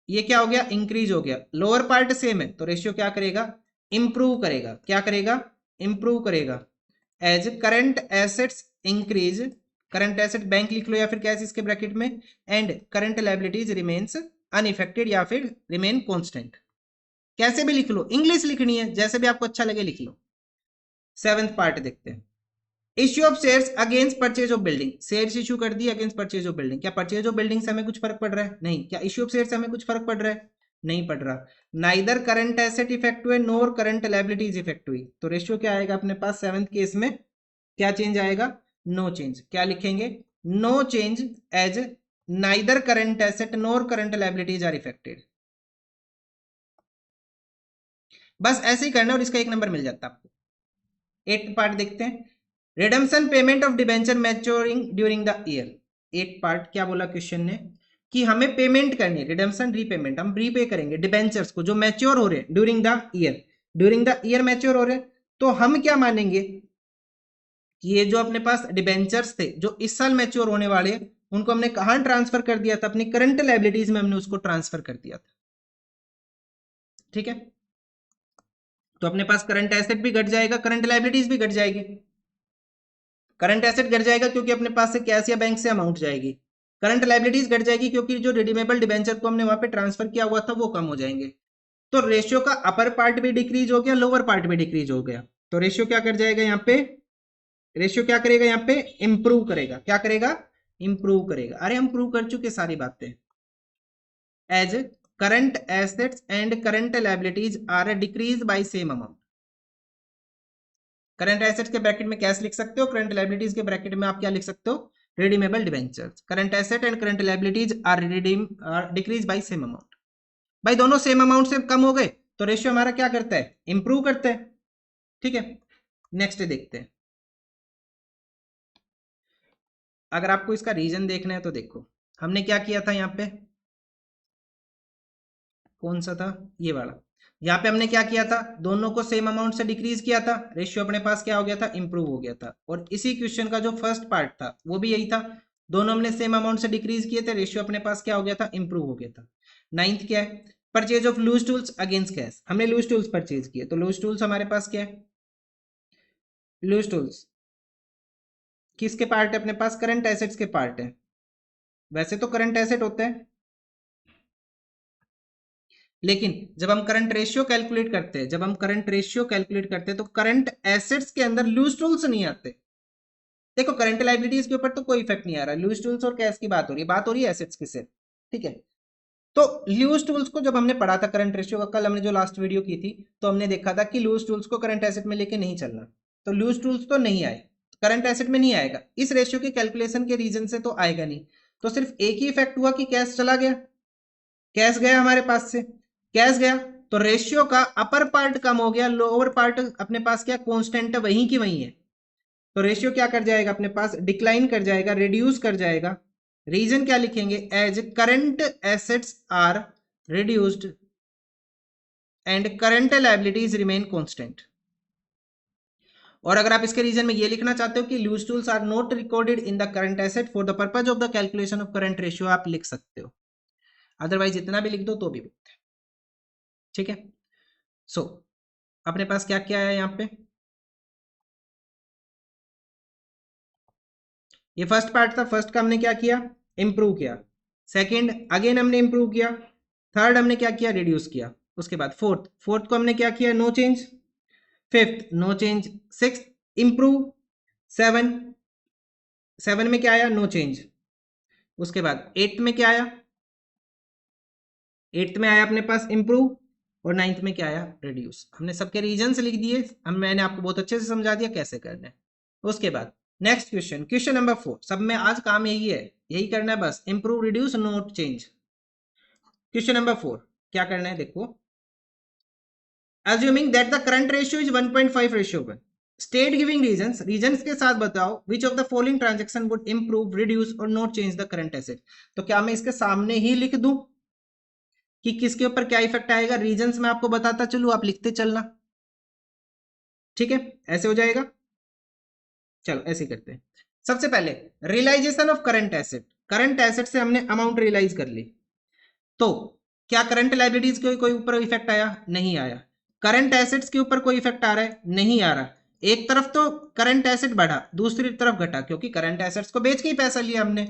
S1: ये क्या हो गया, इंक्रीज हो गया, लोअर पार्ट सेम है, तो रेशियो क्या करेगा, इंप्रूव करेगा। क्या करेगा, इंप्रूव करेगा। As current assets increase, current asset bank लिख लो या फिर कैश इसके ब्रैकेट में, and current liabilities remains unaffected या फिर रिमेन कांस्टेंट, कैसे भी लिख लो, इंग्लिश लिखनी है, जैसे भी आपको अच्छा लगे लिख लो। सेवेंथ पार्ट देखते हैं, issue of shares against purchase of building. Shares issue कर दी अगेंस्ट परचेज ऑफ बिल्डिंग, क्या परचेज ऑफ बिल्डिंग से हमें कुछ फर्क पड़ रहा है, नहीं। क्या इश्यू ऑफ शेयर्स से हमें कुछ फर्क पड़ रहा है, नहीं पड़ रहा। नाइदर करंट एसेट इफेक्ट हुए नोर करंट लायबिलिटीज इफेक्ट हुई, तो रेशियो क्या आएगा अपने पास सेवेंथ केस में, क्या चेंज आएगा, नो चेंज। क्या लिखेंगे, no change, as neither current asset nor current liabilities are affected. बस ऐसे ही करना और इसका 1 नंबर मिल जाता आपको। 8th पार्ट देखते हैं, redemption payment of debenture maturing during the year. 8th part क्या बोला क्वेश्चन ने, कि हमें पेमेंट करनी है, रिडम्पशन रीपेमेंट, हम रीपे करेंगे डिबेंचर्स को जो मैच्योर हो रहे हैं during the year, during the year mature हो रहे हैं, तो हम क्या मानेंगे कि ये जो अपने पास डिबेंचर्स थे जो इस साल मैच्योर होने वाले, उनको हमने कहां ट्रांसफर कर दिया था, अपनी करंट लायबिलिटीज में हमने उसको ट्रांसफर कर दिया था। ठीक है, तो अपने पास करंट एसेट भी घट जाएगा, करंट लायबिलिटीज भी घट जाएगी। करंट एसेट घट जाएगा क्योंकि अपने पास से कैश या बैंक से अमाउंट जाएगी, करंट लायबिलिटीज घट जाएगी क्योंकि जो रिडीमेबल डिबेंचर को हमने वहां पे ट्रांसफर किया हुआ था वो कम हो जाएंगे। तो रेशियो का अपर पार्ट भी डिक्रीज हो गया, लोअर पार्ट भी डिक्रीज हो गया, तो रेशियो क्या कर जाएगा यहाँ पे, रेशियो क्या करेगा यहाँ पे, इंप्रूव करेगा। क्या करेगा, इंप्रूव करेगा। अरे हम प्रूव कर चुके सारी बातें। As current assets and current liabilities are decrease by same amount. Current assets के ब्रैकेट में कैश लिख सकते हो, करंट लायबिलिटीज के ब्रैकेट में आप क्या लिख सकते हो, redeemable debentures. Current asset and current liabilities are decrease by same amount. भाई दोनों सेम अमाउंट से कम हो गए तो रेशियो हमारा क्या करता है, इंप्रूव करता है। ठीक है, नेक्स्ट देखते हैं। अगर आपको इसका रीजन देखना है तो देखो, हमने क्या किया था यहाँ पे, कौन सा था, ये वाला। यहाँ पे हमने क्या किया था, दोनों को सेम अमाउंट से डिक्रीज किया था, रेशियो अपने पास क्या हो गया था, इंप्रूव हो गया था। और इसी क्वेश्चन का जो फर्स्ट पार्ट था वो भी यही था, दोनों हमने सेम अमाउंट से डिक्रीज किए थे, रेशियो अपने पास क्या हो गया था, इंप्रूव हो गया था। 9th क्या है, purchase of loose tools against cash. हमने लूज टूल्स परचेज किए, तो लूज टूल्स हमारे पास क्या है, लूज टूल्स किसके पार्ट है अपने पास, करंट एसेट्स के पार्ट है। वैसे तो करंट एसेट होते हैं, लेकिन जब हम करंट रेशियो कैलकुलेट करते हैं, जब हम करंट रेशियो कैलकुलेट करते हैं तो करंट एसेट्स के अंदर लूज टूल्स नहीं आते। देखो करंट लायबिलिटीज के ऊपर तो कोई इफेक्ट नहीं आ रहा, लूज टूल्स और कैश की बात हो रही है, बात हो रही है एसेट्स की सिर्फ। ठीक है, तो लूज टूल्स को जब हमने पढ़ा था करंट रेशियो का, कल हमने जो लास्ट वीडियो की थी, तो हमने देखा था कि लूज टूल्स को करंट एसेट में लेके नहीं चलना, तो लूज टूल्स तो नहीं आए, करंट एसेट में नहीं आएगा, इस रेशियो के कैलकुलेशन के रीजन से तो आएगा नहीं। तो सिर्फ एक ही इफेक्ट हुआ कि कैश चला गया, कैश गया हमारे पास से, कैश गया तो रेशियो का अपर पार्ट कम हो गया, लोअर पार्ट अपने पास क्या कांस्टेंट है, वहीं की वहीं है। तो रेशियो क्या कर जाएगा अपने पास, डिक्लाइन कर जाएगा, रिड्यूस कर जाएगा। रीजन क्या लिखेंगे, as current assets are reduced and current liabilities remain constant. और अगर आप इसके रीजन में ये लिखना चाहते हो कि loose tools are not recorded in the current asset for the purpose of the calculation of current ratio, आप लिख सकते हो, अदरवाइज इतना भी लिख दो तो भी बोलते हैं। ठीक है, सो अपने पास क्या क्या है यहाँ पे, ये फर्स्ट पार्ट था, फर्स्ट का हमने क्या किया, इंप्रूव किया। सेकंड अगेन हमने इंप्रूव किया। थर्ड हमने क्या किया, रिड्यूस किया। उसके बाद फोर्थ को हमने क्या किया, no change. Fifth no change. Six improve. Seven में क्या आया, नो चेंज। उसके बाद एट्थ में क्या आया, एट्थ में आया अपने पास इंप्रूव, और नाइन्थ में क्या आया, रिड्यूस। हमने सबके रीजन से लिख दिए, मैंने आपको बहुत अच्छे से समझा दिया कैसे करना है। उसके बाद नेक्स्ट क्वेश्चन, क्वेश्चन नंबर 4, सब में आज काम यही है, यही करना है बस, improve reduce note change. Question number 4 क्या करना है, देखो, assuming that the current ratio is 1.5:1, state giving reasons के साथ बताओ which of the following transaction would improve, reduce or not change the current asset। तो क्या मैं इसके सामने ही लिख दूं कि किसके ऊपर क्या इफेक्ट आएगा, रीजंस मैं आपको बताता चलूं, आप लिखते चलना। ठीक है, ऐसे हो जाएगा। चलो ऐसे करते हैं। सबसे पहले realisation of current asset, current asset से हमने अमाउंट रियलाइज कर ली, तो क्या करंट लायबिलिटीज के कोई ऊपर इफेक्ट आया, नहीं आया। करंट एसेट्स के ऊपर कोई इफेक्ट आ रहा है, नहीं आ रहा। एक तरफ तो करंट एसेट बढ़ा, दूसरी तरफ घटा, क्योंकि करंट एसेट्स को बेच के ही पैसा लिया हमने,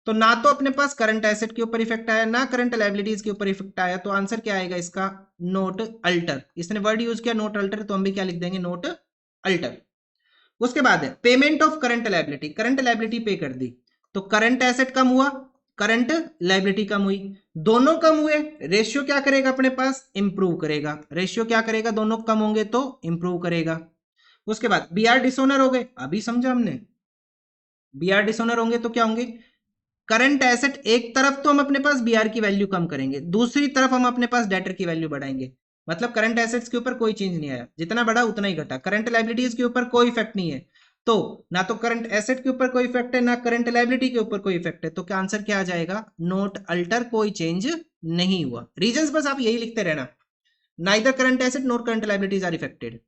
S1: तो ना तो अपने पास करंट एसेट के ऊपर इफेक्ट आया, ना करंट लायबिलिटीज के ऊपर इफेक्ट आया। तो आंसर क्या आएगा इसका, नोट अल्टर। इसने वर्ड यूज किया नोट अल्टर, तो हम भी क्या लिख देंगे, नोट अल्टर। उसके बाद है payment of current liability, current liability पे कर दी, तो करंट एसेट कम हुआ, करंट लायबिलिटी कम हुई, दोनों कम हुए, रेशियो क्या करेगा अपने पास, इंप्रूव करेगा। रेशियो क्या करेगा, दोनों कम होंगे तो इंप्रूव करेगा। उसके बाद बीआर डिसोनर हो गए, अभी समझा हमने, बीआर डिसोनर होंगे तो क्या होंगे, करंट एसेट एक तरफ तो हम अपने पास बीआर की वैल्यू कम करेंगे, दूसरी तरफ हम अपने पास डेटर की वैल्यू बढ़ाएंगे। मतलब करंट एसेट्स के ऊपर कोई चेंज नहीं आया, जितना बढ़ा उतना ही घटा। करंट लायबिलिटीज के ऊपर कोई इफेक्ट नहीं है, तो ना तो करंट एसेट के ऊपर कोई इफेक्ट है, ना करंट लायबिलिटी के ऊपर कोई इफेक्ट है, तो क्या आंसर क्या आ जाएगा, नोट अल्टर, कोई चेंज नहीं हुआ। रीजंस बस आप यही लिखते रहना, neither current asset nor current liabilities are affected.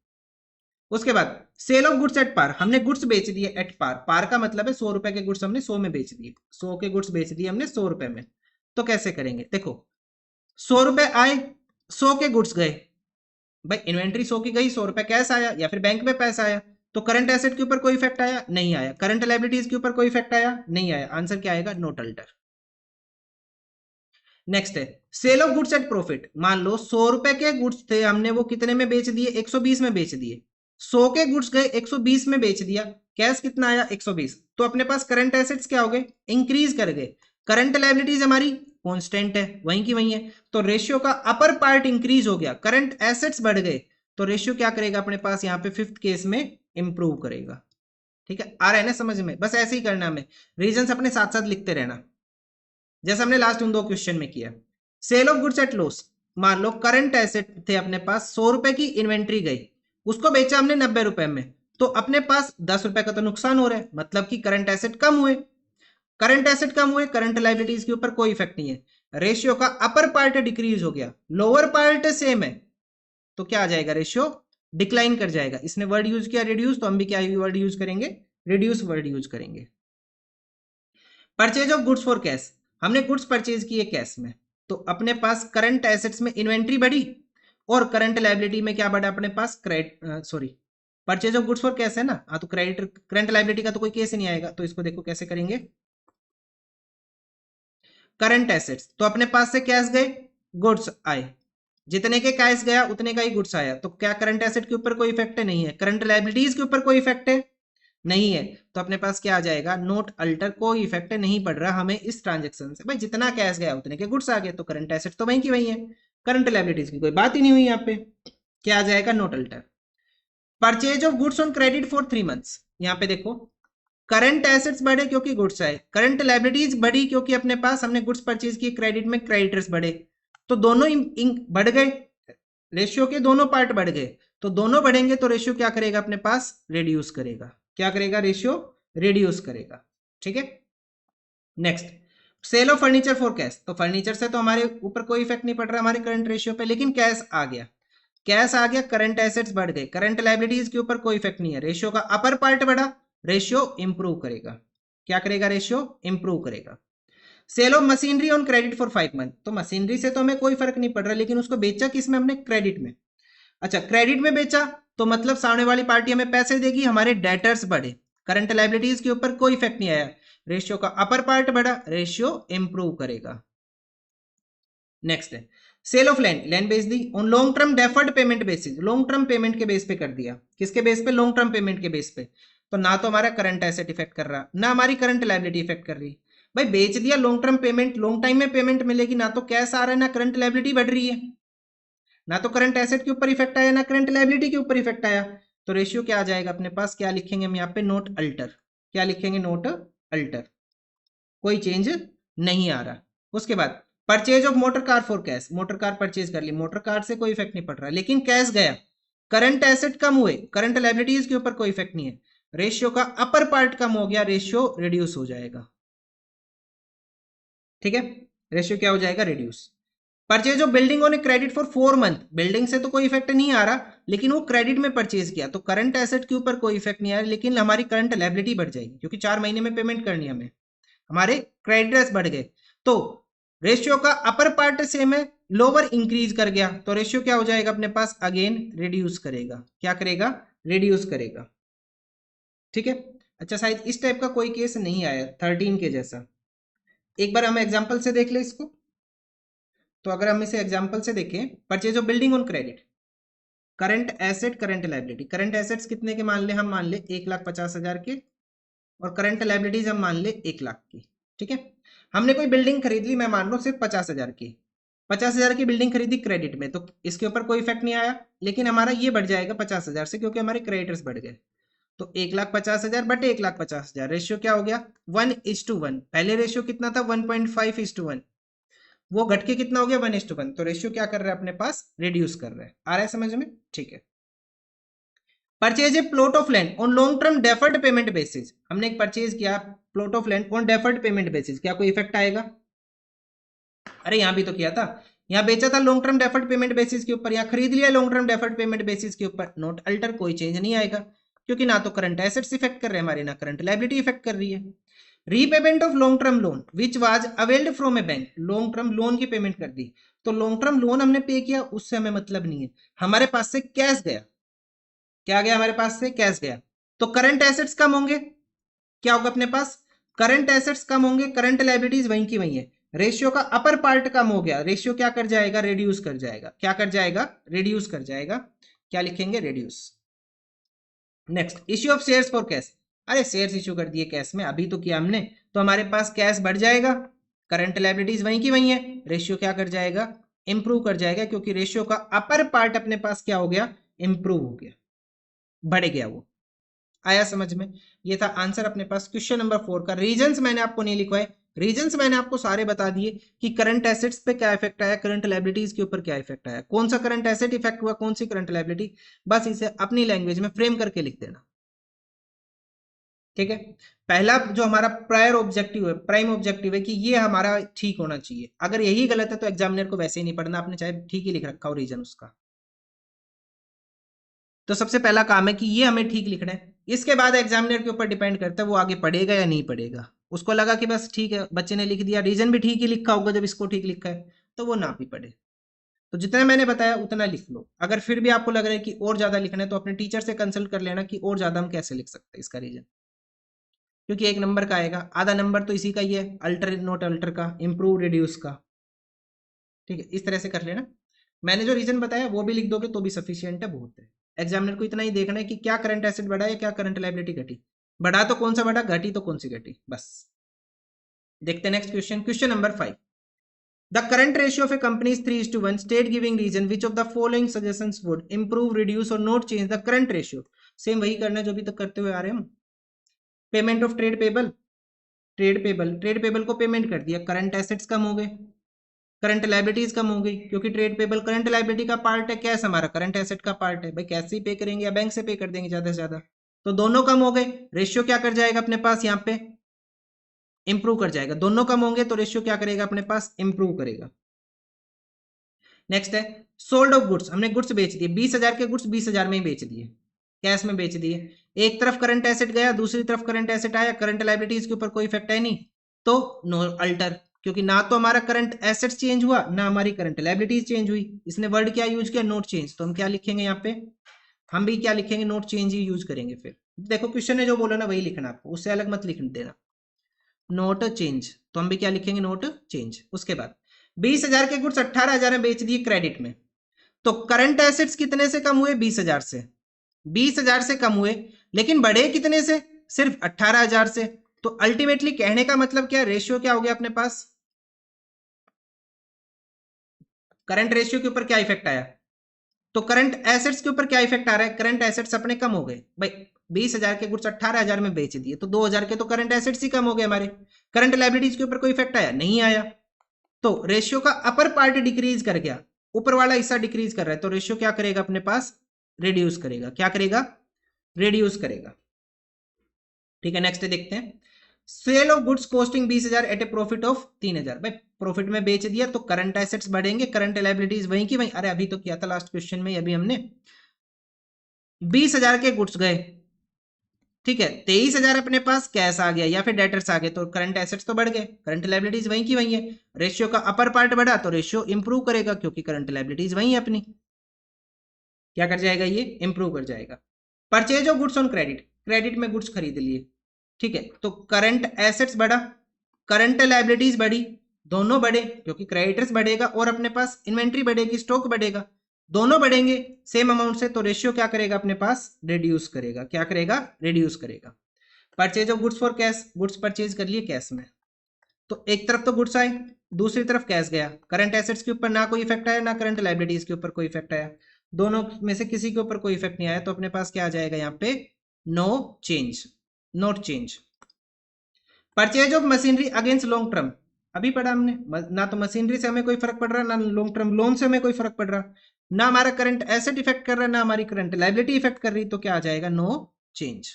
S1: उसके बाद sale of goods at par, हमने गुड्स बेच दिए एट पार, पार का मतलब है 100 रुपए के गुड्स हमने 100 में बेच दिए, 100 के गुड्स बेच दिए हमने 100 रुपए में। तो कैसे करेंगे, देखो 100 रुपए आए, 100 के गुड्स गए, भाई इन्वेंट्री 100 की गई, 100 रुपए कैश आया या फिर बैंक में पैसा आया, तो करंट एसेट के ऊपर कोई इफेक्ट आया, नहीं आया। करंट लायबिलिटीज के ऊपर कोई इफेक्ट आया, नहीं आया। आंसर क्या आएगा, नोट अल्टर। नेक्स्ट है sale of goods at profit, मान लो 100 रुपए के गुड्स थे, हमने वो कितने में बेच दिए, 120 में बेच दिए। 100 के गुड्स गए, 120 में बेच दिया, कैश कितना आया, 120। तो अपने पास करंट एसेट्स क्या हो गए, इंक्रीज कर गए। करंट लायबिलिटीज हमारी कांस्टेंट है, वहीं की वहीं है, तो रेशियो का अपर पार्ट इंक्रीज हो गया, करंट एसेट्स बढ़ गए, तो रेशियो क्या करेगा अपने पास यहाँ पे फिफ्थ केस में इंप्रूव करेगा। ठीक है, आ रहा है ना समझ में, बस ऐसे ही करना हमें, रीजंस अपने साथ साथ लिखते रहना, जैसे हमने लास्ट उन 2 क्वेश्चन में किया। Sale of goods at loss, मान लो करंट एसेट थे अपने पास, 100 रुपए की इन्वेंट्री गई, उसको बेचा हमने 90 रुपए में, तो अपने पास 10 रुपए का तो नुकसान हो रहा है, मतलब कि करंट एसेट कम हुए। करंट एसेट कम हुए, करंट लायबिलिटीज के ऊपर कोई इफेक्ट नहीं है। रेशियो का अपर पार्ट डिक्रीज हो गया, लोअर पार्ट सेम है, तो क्या आ जाएगा, रेशियो डिक्लाइन कर जाएगा। इसने वर्ड यूज किया रिड्यूस, तो हम भी क्या वर्ड यूज करेंगे, रिड्यूस वर्ड यूज करेंगे। Purchase of goods for cash, हमने गुड्स परचेज किए कैश में, तो अपने पास करंट एसेट्स में इन्वेंट्री बढ़ी और करंट लायबिलिटी में क्या बढ़ा अपने पास, purchase of goods for cash है ना, हाँ, तो क्रेडिट करंट लायबिलिटी का तो कोई केस ही नहीं आएगा, तो इसको देखो कैसे करेंगे, करंट एसेट्स, तो अपने पास से कैश गए, गुड्स आए, जितने के कैश गया उतने का ही गुड्स आया, तो क्या करंट एसेट के ऊपर कोई इफेक्ट है, नहीं है। करंट लायबिलिटीज के ऊपर कोई इफेक्ट है, नहीं है, तो अपने पास क्या आ जाएगा, नोट अल्टर, कोई इफेक्ट नहीं पड़ रहा हमें इस ट्रांजेक्शन से, भाई जितना कैश गया उतने के गुड्स आ गए, तो करंट एसेट तो वहीं की वहीं है, करंट लायबिलिटीज की कोई बात ही नहीं हुई यहाँ पे, क्या आ जाएगा, note alter. Purchase of goods on credit for 3 months, यहाँ पे देखो करंट एसेट्स बढ़े क्योंकि गुड्स आए, करंट लायबिलिटीज बढ़ी क्योंकि अपने पास हमने गुड्स परचेज किए क्रेडिट में, क्रेडिटर्स बढ़े, तो दोनों बढ़ गए, रेशियो के दोनों पार्ट बढ़ गए, तो दोनों बढ़ेंगे तो रेशियो क्या करेगा अपने पास, रेड्यूस करेगा। क्या करेगा, रेशियो रिड्यूस करेगा। ठीक है, next, sale of furniture for cash. तो फर्नीचर से तो हमारे ऊपर कोई इफेक्ट नहीं पड़ रहा हमारे करंट रेशियो पे, लेकिन कैश आ गया, कैश आ गया, करंट एसेट्स बढ़ गए, करंट लायबिलिटीज के ऊपर कोई इफेक्ट नहीं है, रेशियो का अपर पार्ट बढ़ा, रेशियो इंप्रूव करेगा। क्या करेगा, रेशियो इंप्रूव करेगा। Sale of machinery on credit for 5 month. तो मशीनरी से तो हमें कोई फर्क नहीं पड़ रहा, लेकिन उसको बेचा किस में, हमने क्रेडिट में। अच्छा, क्रेडिट में बेचा तो मतलब सामने वाली पार्टी हमें पैसे देगी, हमारे डेटर्स बढ़े, करंट लायबिलिटीज के ऊपर कोई इफेक्ट नहीं आया, रेशियो का अपर पार्ट बढ़ा, रेशियो इंप्रूव करेगा। नेक्स्ट है सेल ऑफ लैंड, लैंड बेच दी on long term deferred payment basis, long term payment के बेस पे कर दिया, किसके बेस पे, लॉन्ग टर्म पेमेंट के बेस पे। तो ना तो हमारा करंट एसेट इफेक्ट कर रहा, ना हमारी करंट लायबिलिटी इफेक्ट कर रही। भाई बेच दिया, long term payment, long time में पेमेंट मिलेगी, ना तो कैश आ रहा है, ना करंट लायबिलिटी बढ़ रही है, ना तो करंट एसेट के ऊपर इफेक्ट आया, ना करंट लायबिलिटी के ऊपर इफेक्ट आया। तो रेशियो क्या आ जाएगा अपने पास, क्या लिखेंगे हम यहाँ पे, नोट अल्टर। क्या लिखेंगे, नोट अल्टर, कोई चेंज नहीं आ रहा। उसके बाद purchase of motor car for cash, motor car purchase कर ली, मोटर कार से कोई इफेक्ट नहीं पड़ रहा, लेकिन कैश गया, करंट एसेट कम हुए, करंट लायबिलिटीज के ऊपर कोई इफेक्ट नहीं है, रेशियो का अपर पार्ट कम हो गया, रेशियो रिड्यूस हो जाएगा। ठीक है, रेशियो क्या हो जाएगा, reduce. Purchase of building on credit for 4 month, building से तो कोई इफेक्ट नहीं आ रहा, लेकिन वो क्रेडिट में परचेज किया, तो करंट एसेट के ऊपर कोई इफेक्ट नहीं आ रहा, लेकिन हमारी करंट लायबिलिटी बढ़ जाएगी, क्योंकि 4 महीने में पेमेंट करनी है हमें, हमारे क्रेडिटर्स बढ़ गए। तो रेशियो का अपर पार्ट सेम है, लोअर इंक्रीज कर गया, तो रेशियो क्या हो जाएगा अपने पास, अगेन रिड्यूस करेगा। क्या करेगा, रिड्यूस करेगा। ठीक है, अच्छा शायद इस टाइप का कोई केस नहीं आया 13 के जैसा, एक बार हम एग्जांपल से देख ले इसको। तो अगर हम इसे एग्जांपल से देखें, purchase of building on credit, current asset current liability, current assets कितने के मान ले, हम मान ले 1,50,000 के, और करंट लायबिलिटीज हम मान ले 1,00,000 की। ठीक है, हमने कोई बिल्डिंग खरीद ली, मैं मान लो सिर्फ 50,000 की, 50,000 की बिल्डिंग खरीदी क्रेडिट में, तो इसके ऊपर कोई इफेक्ट नहीं आया, लेकिन हमारा ये बढ़ जाएगा 50,000 से, क्योंकि हमारे क्रेडिटर्स बढ़ गए। तो 1,50,000 बटे 1,50,000, रेशियो क्या हो गया, 1:1। पहले रेशियो कितना था, 1.5:1, वो घट के कितना हो गया, 1:1। तो रेशियो क्या कर रहा है अपने पास, रिड्यूस कर रहा है। आ रहा है समझ में, ठीक है। Purchase a plot of land on long term deferred payment basis, हमने एक परचेज किया plot of land on deferred payment basis, क्या कोई इफेक्ट आएगा, अरे यहां भी तो किया था, यहाँ बेचा था long term deferred payment basis के ऊपर, यहाँ खरीद लिया long term deferred payment basis के ऊपर, नोट अल्टर, कोई चेंज नहीं आएगा, क्योंकि ना तो करंट एसेट्स इफेक्ट कर रहे हैं हमारे, ना करंट लायबिलिटी इफेक्ट कर रही है। Repayment of long term loan which was availed from A bank, long term loan की पेमेंट कर दी, तो लॉन्ग टर्म लोन हमने पे किया, उससे हमें मतलब नहीं है, हमारे पास से कैश गया, क्या गया हमारे पास से, कैश गया, तो करंट एसेट्स कम होंगे, क्या होगा अपने पास, करंट एसेट्स कम होंगे, करंट लायबिलिटीज वहीं की वहीं है, रेशियो का अपर पार्ट कम हो गया, रेशियो क्या कर जाएगा, रिड्यूस कर जाएगा। क्या कर जाएगा, रिड्यूस कर जाएगा। क्या लिखेंगे, reduce. Next, issue of shares for cash, अरे शेयर्स इश्यू कर दिए कैश में, अभी तो किया हमने, तो हमारे पास कैश बढ़ जाएगा, करंट लायबिलिटीज वहीं की वहीं है, रेशियो क्या कर जाएगा, इंप्रूव कर जाएगा, क्योंकि रेशियो का अपर पार्ट अपने पास क्या हो गया, इंप्रूव हो गया, बढ़ गया वो। आया समझ में, ये था आंसर अपने पास क्वेश्चन नंबर 4 का। रीजंस मैंने आपको नहीं लिखवाए, रीजंस मैंने आपको सारे बता दिए कि करंट एसेट्स पे क्या इफेक्ट आया, करंट लायबिलिटीज के ऊपर क्या इफेक्ट आया, कौन सा करंट एसेट इफेक्ट हुआ, कौन सी करंट लायबिलिटी, बस इसे अपनी लैंग्वेज में फ्रेम करके लिख देना। ठीक है, पहला जो हमारा प्रायर ऑब्जेक्टिव है, प्राइम ऑब्जेक्टिव है कि ये हमारा ठीक होना चाहिए, अगर यही गलत है तो एग्जामिनर को वैसे ही नहीं पढ़ना, आपने चाहे ठीक ही लिख रखा हो रीजन उसका। तो सबसे पहला काम है कि ये हमें ठीक लिखना है, इसके बाद एग्जामिनर के ऊपर डिपेंड करता है वो आगे पढ़ेगा या नहीं पढ़ेगा, उसको लगा कि बस ठीक है बच्चे ने लिख दिया, रीजन भी ठीक ही लिखा होगा जब इसको ठीक लिखा है, तो वो ना भी पढ़े। तो जितना मैंने बताया उतना लिख लो, अगर फिर भी आपको लग रहा है कि और ज्यादा लिखना है तो अपने टीचर से कंसल्ट कर लेना कि और ज्यादा हम कैसे लिख सकते हैं इसका रीजन, क्योंकि 1 नंबर का आएगा, आधा नंबर तो इसी का ही है, अल्टर नोट अल्टर का, इंप्रूव रिड्यूस का। ठीक है, इस तरह से कर लेना, मैंने जो रीजन बताया वो भी लिख दोगे तो भी सफिशियंट है, बहुत है। एग्जामिनर को इतना ही देखना है कि क्या करंट एसेट बढ़ा या क्या करंट लायबिलिटी घटी, बढ़ा तो कौन सा बढ़ा, घटी तो कौन सी घटी, बस। देखते हैं next question, question number 5। The current ratio of a company is 3:1, state giving reason which of the following suggestions would improve reduce or not change the current ratio. Same वही करना है जो अभी तक करते हुए आ रहे हैं हम। Payment of trade payable, trade payable को पेमेंट कर दिया, करंट एसेट्स कम हो गए, करंट लायबिलिटीज कम हो गई क्योंकि ट्रेड पेबल करंट लायबिलिटी का पार्ट है, कैश हमारा करंट एसेट का पार्ट है, भाई कैश से ही पे करेंगे या बैंक से पे कर देंगे ज्यादा से ज्यादा, तो दोनों कम हो गए, रेशियो क्या कर जाएगा अपने पास यहाँ पे इंप्रूव कर जाएगा, दोनों कम होंगे तो रेशियो क्या करेगा अपने पास इंप्रूव करेगा। नेक्स्ट है सोल्ड ऑफ गुड्स, हमने गुड्स बेच दिए 20,000 के गुड्स 20,000 में ही बेच दिए, कैश में बेच दिए, एक तरफ करंट एसेट गया दूसरी तरफ करंट एसेट आया, करंट लायबिलिटीज के ऊपर कोई इफेक्ट है नहीं, तो नो अल्टर, क्योंकि ना तो हमारा करंट एसेट्स चेंज हुआ ना हमारी करंट लायबिलिटीज चेंज हुई, इसने वर्ड क्या यूज किया नोट चेंज, तो हम क्या लिखेंगे यहाँ पे, हम भी क्या लिखेंगे नोट चेंज ही यूज करेंगे। फिर देखो क्वेश्चन ने जो बोला ना वही लिखना आपको, उससे अलग मत लिख देना, नोट चेंज, तो हम भी क्या लिखेंगे नोट चेंज। उसके बाद 20,000 के गुड्स 18,000 में बेच दिए क्रेडिट में, तो करंट एसेट्स कितने से कम हुए 20,000 से, 20,000 से कम हुए, लेकिन बढ़े कितने से सिर्फ 18,000 से, तो अल्टीमेटली कहने का मतलब क्या, रेशियो क्या हो गया अपने पास, करंट रेशियो के ऊपर क्या इफेक्ट आया, तो करंट एसेट्स के ऊपर क्या इफेक्ट आ रहा है, करंट एसेट्स अपने कम हो गए, भाई 20,000 के गुड्स 18,000 में बेच दिए तो 2,000 के तो करंट एसेट्स ही कम हो गए हमारे, करंट लायबिलिटीज के ऊपर कोई इफेक्ट आया नहीं आया, तो रेशियो का अपर पार्ट डिक्रीज कर गया, ऊपर वाला हिस्सा डिक्रीज कर रहा है, तो रेशियो क्या करेगा अपने पास रिड्यूस करेगा, क्या करेगा रिड्यूस करेगा। ठीक है नेक्स्ट देखते हैं, sale of goods costing 20,000 at a profit of 3,000, भाई प्रॉफिट में बेच दिया तो करंट एसेट्स बढ़ेंगे, करंट लायबिलिटीज वहीं की वहीं, अरे अभी तो किया था लास्ट क्वेश्चन में, अभी हमने 20,000 के गुड्स गए, ठीक है 23,000 अपने पास कैश आ गया या फिर डेटर्स आ गए, तो करंट एसेट्स तो बढ़ गए, करंट लायबिलिटीज वहीं की वहीं है, रेशियो का अपर पार्ट बढ़ा तो रेशियो इंप्रूव करेगा क्योंकि करंट लायबिलिटीज वहीं है अपनी, क्या कर जाएगा ये इंप्रूव कर जाएगा। Purchase of goods on credit, credit में गुड्स खरीद लिए, ठीक है तो करंट एसेट्स बढ़ा करंट लायबिलिटीज बढ़ी, दोनों बढ़े क्योंकि क्रेडिटर्स बढ़ेगा और अपने पास इन्वेंट्री बढ़ेगी स्टॉक बढ़ेगा, दोनों बढ़ेंगे सेम अमाउंट से, तो रेशियो क्या करेगा अपने पास रिड्यूस करेगा, क्या करेगा रिड्यूस करेगा। Purchase of goods for cash, goods purchase कर लिए कैश में, तो एक तरफ तो गुड्स आए दूसरी तरफ कैश गया, करंट एसेट्स के ऊपर ना कोई इफेक्ट आया ना करंट लायबिलिटीज के ऊपर कोई इफेक्ट आया, दोनों में से किसी के ऊपर कोई इफेक्ट नहीं आया, तो अपने पास क्या आ जाएगा यहाँ पे no change, not change. Purchase of machinery against long term, अभी पढ़ा हमने, ना तो मशीनरी से हमें कोई फर्क पड़ रहा ना लॉन्ग टर्म लोन से हमें कोई फर्क पड़ रहा, ना हमारा करंट एसेट इफेक्ट कर रहा है ना हमारी करंट लायबिलिटी इफेक्ट कर रही, तो क्या आ जाएगा नो चेंज।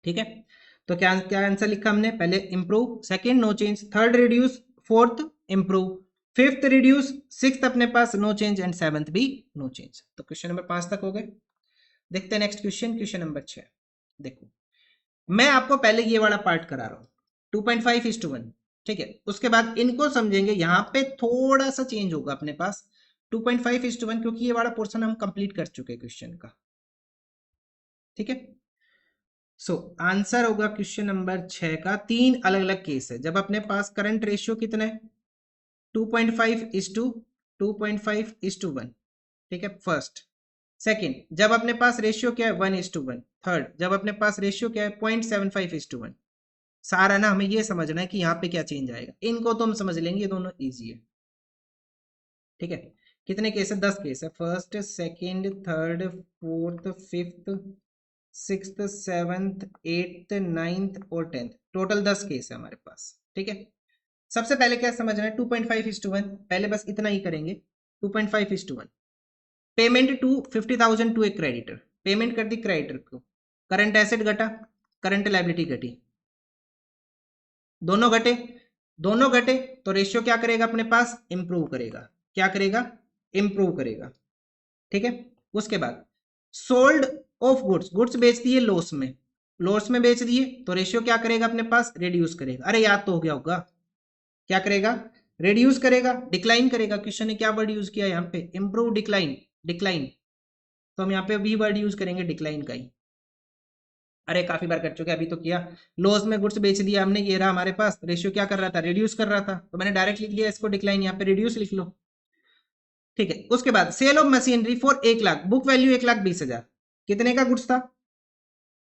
S1: ठीक है तो क्या क्या आंसर लिखा हमने, पहले improve, second no change, third reduce, fourth improve, fifth reduce, sixth अपने पास नो चेंज एंड सेवंथ भी नो चेंज। तो क्वेश्चन नंबर 5 तक हो गए। देखते हैं नेक्स्ट क्वेश्चन, क्वेश्चन नंबर 6। देखो मैं आपको पहले ये वाला पार्ट करा रहा हूं 2.5:1, ठीक है उसके बाद इनको समझेंगे, यहां पे थोड़ा सा चेंज होगा अपने पास 2.5:1 क्योंकि ये वाला पोर्शन हम कंप्लीट कर चुके हैं क्वेश्चन का। ठीक है सो आंसर होगा क्वेश्चन नंबर 6 का, 3 अलग अलग केस है जब अपने पास करंट रेशियो कितना है 2.5:2.5:1, ठीक है फर्स्ट, सेकंड जब अपने पास रेशियो क्या है 1:1, थर्ड जब अपने पास रेशियो क्या है 0.75:1। सारा ना हमें ये समझना है कि यहाँ पे क्या चेंज आएगा, इनको तो हम समझ लेंगे, ये दोनों इजी है। ठीक है कितने केस है 10 केस है, first second third fourth fifth sixth seventh eighth ninth और 10th, टोटल 10 केस है हमारे पास। ठीक है सबसे पहले क्या समझना है 2.5:1, पहले बस इतना ही करेंगे 2.5:1, payment to 50,000 to a creditor, payment कर दी क्रेडिटर को, करंट एसेट घटा करंट लायबिलिटी घटी, दोनों घटे, दोनों घटे तो रेशियो क्या करेगा अपने पास इंप्रूव करेगा, क्या करेगा इंप्रूव करेगा। ठीक है उसके बाद सोल्ड ऑफ गुड्स, गुड्स बेच दिए लॉस में, लॉस में बेच दिए तो रेशियो क्या करेगा अपने पास रिड्यूस करेगा, अरे याद तो हो गया होगा क्या करेगा रिड्यूस करेगा, डिक्लाइन करेगा, क्वेश्चन ने क्या वर्ड यूज किया यहाँ पे इंप्रूव डिक्लाइन, डिक्लाइन तो हम यहाँ पे भी वर्ड यूज करेंगे डिक्लाइन का ही, अरे काफी बार कर चुके अभी तो किया, लॉस में गुड्स बेच दिया हमने, ये रहा हमारे पास, रेशियो क्या कर रहा था रिड्यूस कर रहा था, तो मैंने डायरेक्ट लिख दिया इसको डिक्लाइन, यहाँ पे रिड्यूस लिख लो। ठीक है उसके बाद sale of machinery for 1 lakh, book value 1,20,000, कितने का गुड्स था,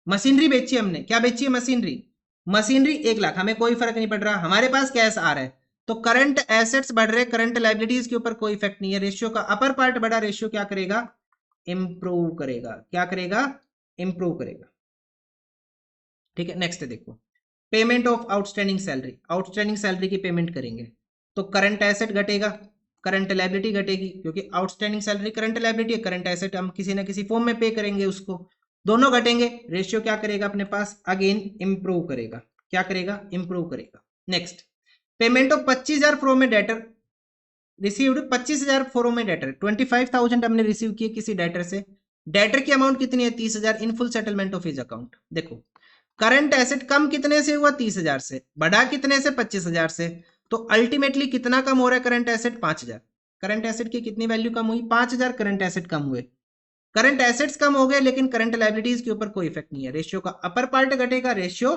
S1: मशीनरी बेची हमने, क्या बेची है मशीनरी, मशीनरी 1 लाख, हमें कोई फर्क नहीं पड़ रहा, हमारे पास कैश आ रहा है, तो करंट एसेट्स बढ़ रहे करंट लायबिलिटीज के ऊपर कोई इफेक्ट नहीं है, रेशियो का अपर पार्ट बढ़ा, रेशियो क्या करेगा इंप्रूव करेगा, क्या करेगा इंप्रूव करेगा। ठीक है नेक्स्ट देखो payment of outstanding salary, outstanding salary की पेमेंट करेंगे, तो करंट एसेट घटेगा, करंट लायबिलिटी घटेगी, क्योंकि आउटस्टैंडिंग सैलरी करंट लायबिलिटी है, करंट एसेट हम किसी ना किसी फॉर्म में पे करेंगे उसको, दोनों घटेंगे, रेशियो क्या करेगा अपने पास, अगेन इंप्रूव करेगा, क्या करेगा, इंप्रूव करेगा। Next, payment of 25,000 from A debtor received, 25,000 from A debtor, 25,000 हमने रिसीव किए किसी डेटर से, डेटर की अमाउंट कितनी है 30,000 in full settlement of his account. देखो करंट एसेट कम कितने से हुआ 30,000 से, बढ़ा कितने से 25,000 से, तो अल्टीमेटली कितना कम हो रहा है करंट एसेट 5,000, करंट एसेट की कितनी वैल्यू कम हुई 5,000 करंट एसेट कम हुए, करंट एसेट्स कम हो गए लेकिन करंट लायबिलिटीज के ऊपर कोई इफेक्ट नहीं है, रेशियो का अपर पार्ट घटेगा, रेशियो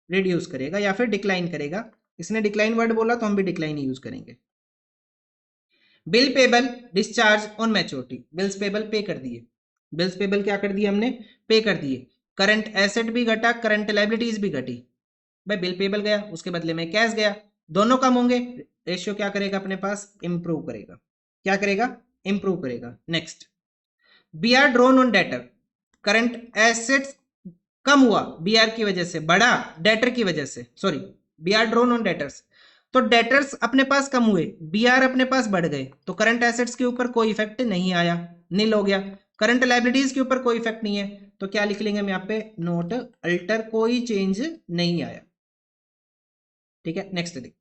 S1: रिड्यूस करेगा या फिर डिक्लाइन करेगा, इसने डिक्लाइन वर्ड बोला तो हम भी डिक्लाइन ही यूज करेंगे। Bill payable discharge on maturity, bills payable पे कर दिए, बिल्स पेबल क्या कर दिए हमने, पे कर दिए, करंट एसेट भी घटा, करंट लायबिलिटीज भी घटी, भाई बिल पेबल गया उसके बदले में कैश गया, दोनों कम होंगे, रेशियो क्या करेगा अपने पास, इंप्रूव करेगा, क्या करेगा, इंप्रूव करेगा। Next, B R drawn on debtor, current assets कम हुआ बीआर की वजह से, बढ़ा डेटर की वजह से, sorry B R drawn on debtors, तो डेटर्स अपने पास कम हुए, बीआर अपने पास बढ़ गए, तो करंट एसेट्स के ऊपर कोई इफेक्ट नहीं आया, नील हो गया, करंट लायबिलिटीज के ऊपर कोई इफेक्ट नहीं है, तो क्या लिख लेंगे हम यहाँ पे, नोट अल्टर, कोई चेंज नहीं आया। ठीक है, नेक्स्ट देख,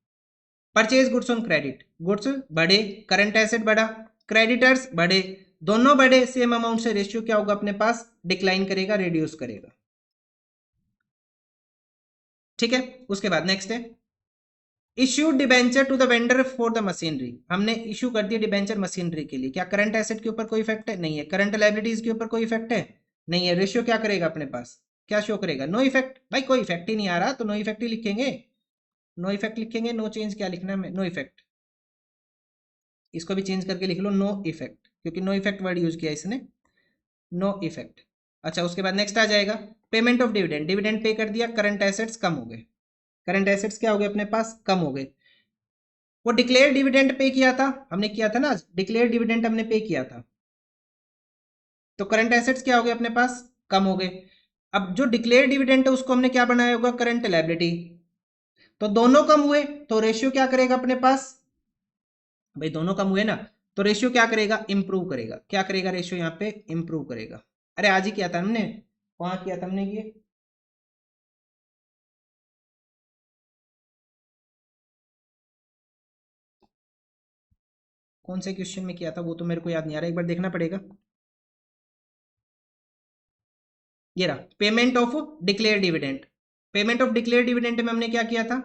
S1: purchase goods on credit, goods बढ़े, करंट एसेट बढ़ा, क्रेडिटर्स बढ़े, दोनों बढ़े सेम अमाउंट से, रेशियो क्या होगा अपने पास, डिक्लाइन करेगा, रिड्यूस करेगा। ठीक है, उसके बाद नेक्स्ट है, issued debenture to the vendor for the machinery, हमने इशू कर दिया डिबेंचर मशीनरी के लिए, क्या करंट एसेट के ऊपर कोई इफेक्ट है, नहीं है, करंट लायबिलिटीज के ऊपर कोई इफेक्ट है, नहीं है, रेशियो क्या करेगा अपने पास, क्या शो करेगा, नो इफेक्ट, भाई कोई इफेक्ट ही नहीं आ रहा तो नो इफेक्ट ही लिखेंगे, नो इफेक्ट लिखेंगे, नो चेंज क्या लिखना है, नो इफेक्ट, इसको भी चेंज करके लिख लो नो इफेक्ट, क्योंकि नो इफेक्ट वर्ड यूज किया इसने, नो इफेक्ट। अच्छा, उसके बाद नेक्स्ट आ जाएगा, payment of dividend, dividend pay कर दिया, करंट एसेट्स कम हो गए, करंट एसेट्स क्या हो गए अपने पास, कम हो गए, वो डिक्लेयर डिविडेंड पे किया था, हमने किया था ना, डिक्लेयर डिविडेंड हमने पे किया था, तो करंट एसेट्स क्या हो गए अपने पास, कम हो गए, अब जो डिक्लेयर डिविडेंड है उसको हमने क्या बनाया होगा, करंट लायबिलिटी, तो दोनों कम हुए तो रेशियो क्या करेगा अपने पास, भाई दोनों कम हुए ना, तो रेशियो क्या करेगा, इंप्रूव करेगा, क्या करेगा रेशियो यहाँ पे, इंप्रूव करेगा। अरे आज ही किया था हमने, वहां किया था हमने ये, कौन से क्वेश्चन में किया था वो तो मेरे को याद नहीं आ रहा, एक बार देखना पड़ेगा। ये रहा, payment of declare dividend, payment of declare dividend में हमने क्या किया था,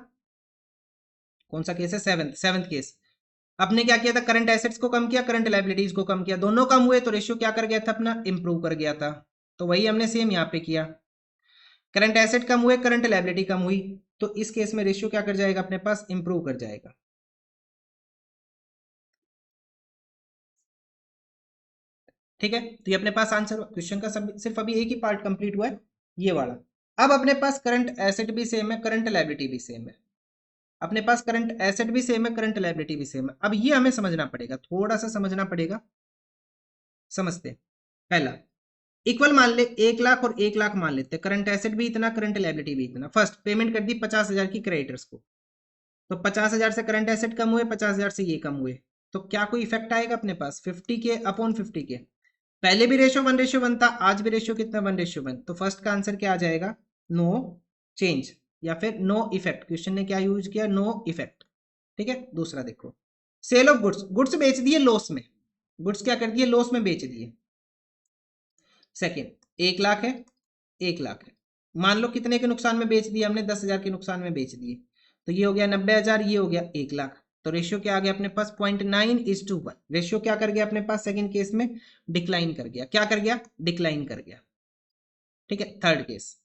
S1: कौन सा केस है, सेवंथ केस, आपने क्या किया था, करंट एसेट्स को कम किया, करंट लायबिलिटीज को कम किया, दोनों कम हुए तो रेशियो क्या कर गया था अपना, इंप्रूव कर गया था, तो वही हमने सेम यहाँ पे किया, करंट एसेट कम हुए, करंट लायबिलिटी कम हुई, तो इस केस में रेशियो क्या कर जाएगा अपने पास, इंप्रूव कर जाएगा। ठीक है, तो ये अपने पास आंसर क्वेश्चन का सब, सिर्फ अभी एक ही पार्ट कंप्लीट हुआ है, ये वाला। अब अपने पास करंट एसेट भी सेम है, करंट लायबिलिटी भी सेम है, अपने पास करंट एसेट भी सेम है, करंट लायबिलिटी भी सेम है, अब ये हमें समझना पड़ेगा, थोड़ा सा समझना पड़ेगा, समझते हैं। पहला, इक्वल मान ले, 1 लाख और 1 लाख मान लेते, करंट एसेट भी इतना, करंट लायबिलिटी भी इतना, फर्स्ट पेमेंट कर दी 50,000 की क्रेडिटर्स को, तो 50,000 से करंट एसेट कम हुए, 50,000 से ये कम हुए, तो क्या कोई इफेक्ट आएगा अपने पास, 50 के अपॉन 50 के, पहले भी रेशियो 1:1 था, आज भी रेशियो कितना 1:1, तो फर्स्ट का आंसर क्या आ जाएगा, नो चेंज या फिर नो इफेक्ट, क्वेश्चन ने क्या यूज किया, नो इफेक्ट। ठीक है, दूसरा देखो, सेल ऑफ गुड्स, गुड्स बेच दिए लॉस में, गुड्स क्या कर दिए, लॉस में बेच दिए, सेकेंड 1 लाख है, 1 लाख है, मान लो कितने के नुकसान में बेच दिए हमने, 10,000 के नुकसान में बेच दिए, तो ये हो गया 90,000, ये हो गया 1 लाख, तो रेशियो क्या आ गया अपने पास 0.9:1, रेशियो क्या कर गया अपने पास सेकंड केस में, डिक्लाइन कर गया, क्या कर गया, डिक्लाइन कर गया। ठीक है, थर्ड केस,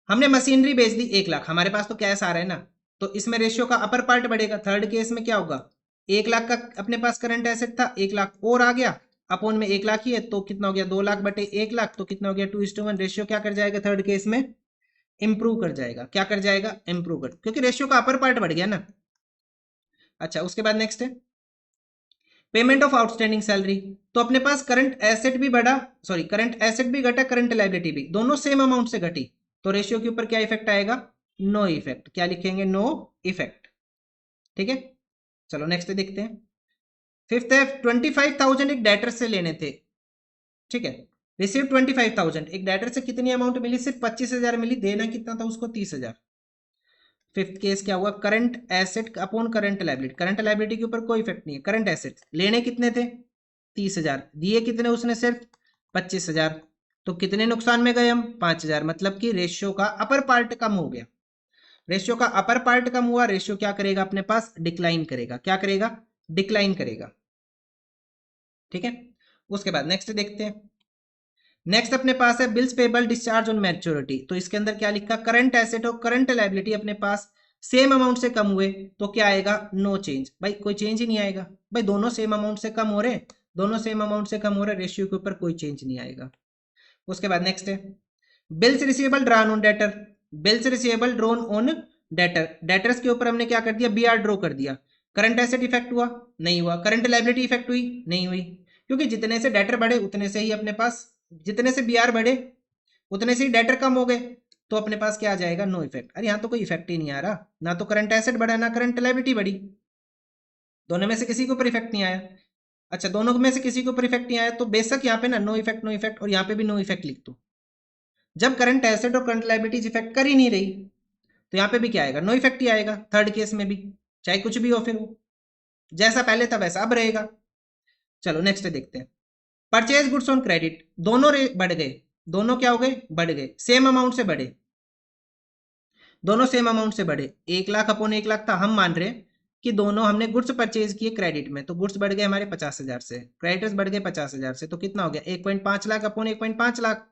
S1: हमने मशीनरी बेच दी 1 लाख, हमारे पास तो कैश आ रहा है ना, तो इसमें रेशियो का अपर पार्ट बढ़ेगा, थर्ड केस में क्या होगा, 1 लाख का अपने पास करंट एसेट था, 1 लाख और आ गया, अपॉन में 1 लाख ही है, तो कितना हो गया 2 लाख बटे 1 लाख, तो कितना हो गया 2:1, रेशियो क्या कर जाएगा थर्ड केस में, इंप्रूव कर जाएगा, क्या कर जाएगा, इंप्रूव कर, क्योंकि रेशियो का अपर पार्ट बढ़ गया ना। अच्छा, उसके बाद नेक्स्ट है पेमेंट ऑफ आउटस्टैंडिंग सैलरी, तो अपने पास करंट एसेट भी बढ़ा, सॉरी करंट एसेट भी घटा, करंट लायबिलिटी भी, दोनों सेम अमाउंट से घटी, तो रेशियो के ऊपर क्या इफेक्ट आएगा, नो इफेक्ट, क्या लिखेंगे, नो इफेक्ट। ठीक है, चलो नेक्स्ट देखते हैं। फिफ्थ है 25,000 एक डेटर से लेने थे, ठीक है, रिसीव 25,000, एक डेटर से कितनी अमाउंट मिली, सिर्फ 25,000 मिली, देना कितना था उसको 30,000। फिफ्थ केस क्या हुआ, current asset upon current liability, current liability के ऊपर कोई इफेक्ट नहीं है, करंट एसेट लेने कितने थे 30,000, दिए कितने उसने सिर्फ 25,000, तो कितने नुकसान में गए हम 5,000, मतलब कि रेशियो का अपर पार्ट कम हो गया। रेशियो का अपर पार्ट कम हुआ, रेशियो क्या करेगा अपने पास, डिक्लाइन करेगा, क्या करेगा, डिक्लाइन करेगा, ठीक है। उसके बाद नेक्स्ट देखते हैं। नेक्स्ट अपने पास है bills payable discharge on maturity, तो इसके अंदर क्या लिखा, करंट एसेट और करंट लायबिलिटी अपने पास सेम अमाउंट से कम हुए तो क्या आएगा, नो चेंज, भाई कोई चेंज ही नहीं आएगा, भाई दोनों सेम अमाउंट से कम हो रहे, दोनों सेम अमाउंट से कम हो रहे, रेशियो के ऊपर कोई चेंज नहीं आएगा। उसके बाद नेक्स्ट है bills receivable drawn on debtor, bills receivable drawn on debtor, debtors के ऊपर हमने क्या कर दिया, बीआर ड्रॉ कर दिया, करंट एसेट इफेक्ट हुआ नहीं हुआ, करंट लायबिलिटी इफेक्ट हुई नहीं हुई, क्योंकि जितने से डेटर बढ़े उतने से ही अपने पास, जितने से बीआर बढ़े उतने से ही डेटर कम हो गए, तो अपने पास क्या आ जाएगा, नो इफेक्ट। अरे यहाँ तो कोई इफेक्ट ही नहीं आ रहा, ना तो करंट एसेट बढ़ा ना करंट लायबिलिटी बढ़ी, दोनों में से किसी के ऊपर इफेक्ट नहीं आया। अच्छा दोनों में से किसी के ऊपर इफेक्ट नहीं आया तो बेशक यहाँ पे ना नो इफेक्ट नो इफेक्ट और यहाँ पे भी नो इफेक्ट लिख दो। जब करंट एसेट और करंट लायबिलिटीज इफेक्ट कर ही नहीं रही तो यहाँ पे भी क्या आएगा, नो इफेक्ट ही आएगा, थर्ड केस में भी, चाहे कुछ भी हो फिर वो जैसा पहले था वैसा अब रहेगा। चलो नेक्स्ट देखते हैं, परचेज गुड्स ऑन क्रेडिट, दोनों बढ़ गए, दोनों क्या हो गए, बढ़ गए, सेम अमाउंट से बढ़े, दोनों सेम अमाउंट से बढ़े, 1,00,000 अपॉन 1,00,000 था, हम मान रहे कि दोनों हमने गुड्स परचेज किए क्रेडिट में, तो गुड्स बढ़ गए हमारे 50,000 से, क्रेडिटर्स बढ़ गए 50,000 से, तो कितना हो गया 1.5 लाख अपॉन 1.5 लाख,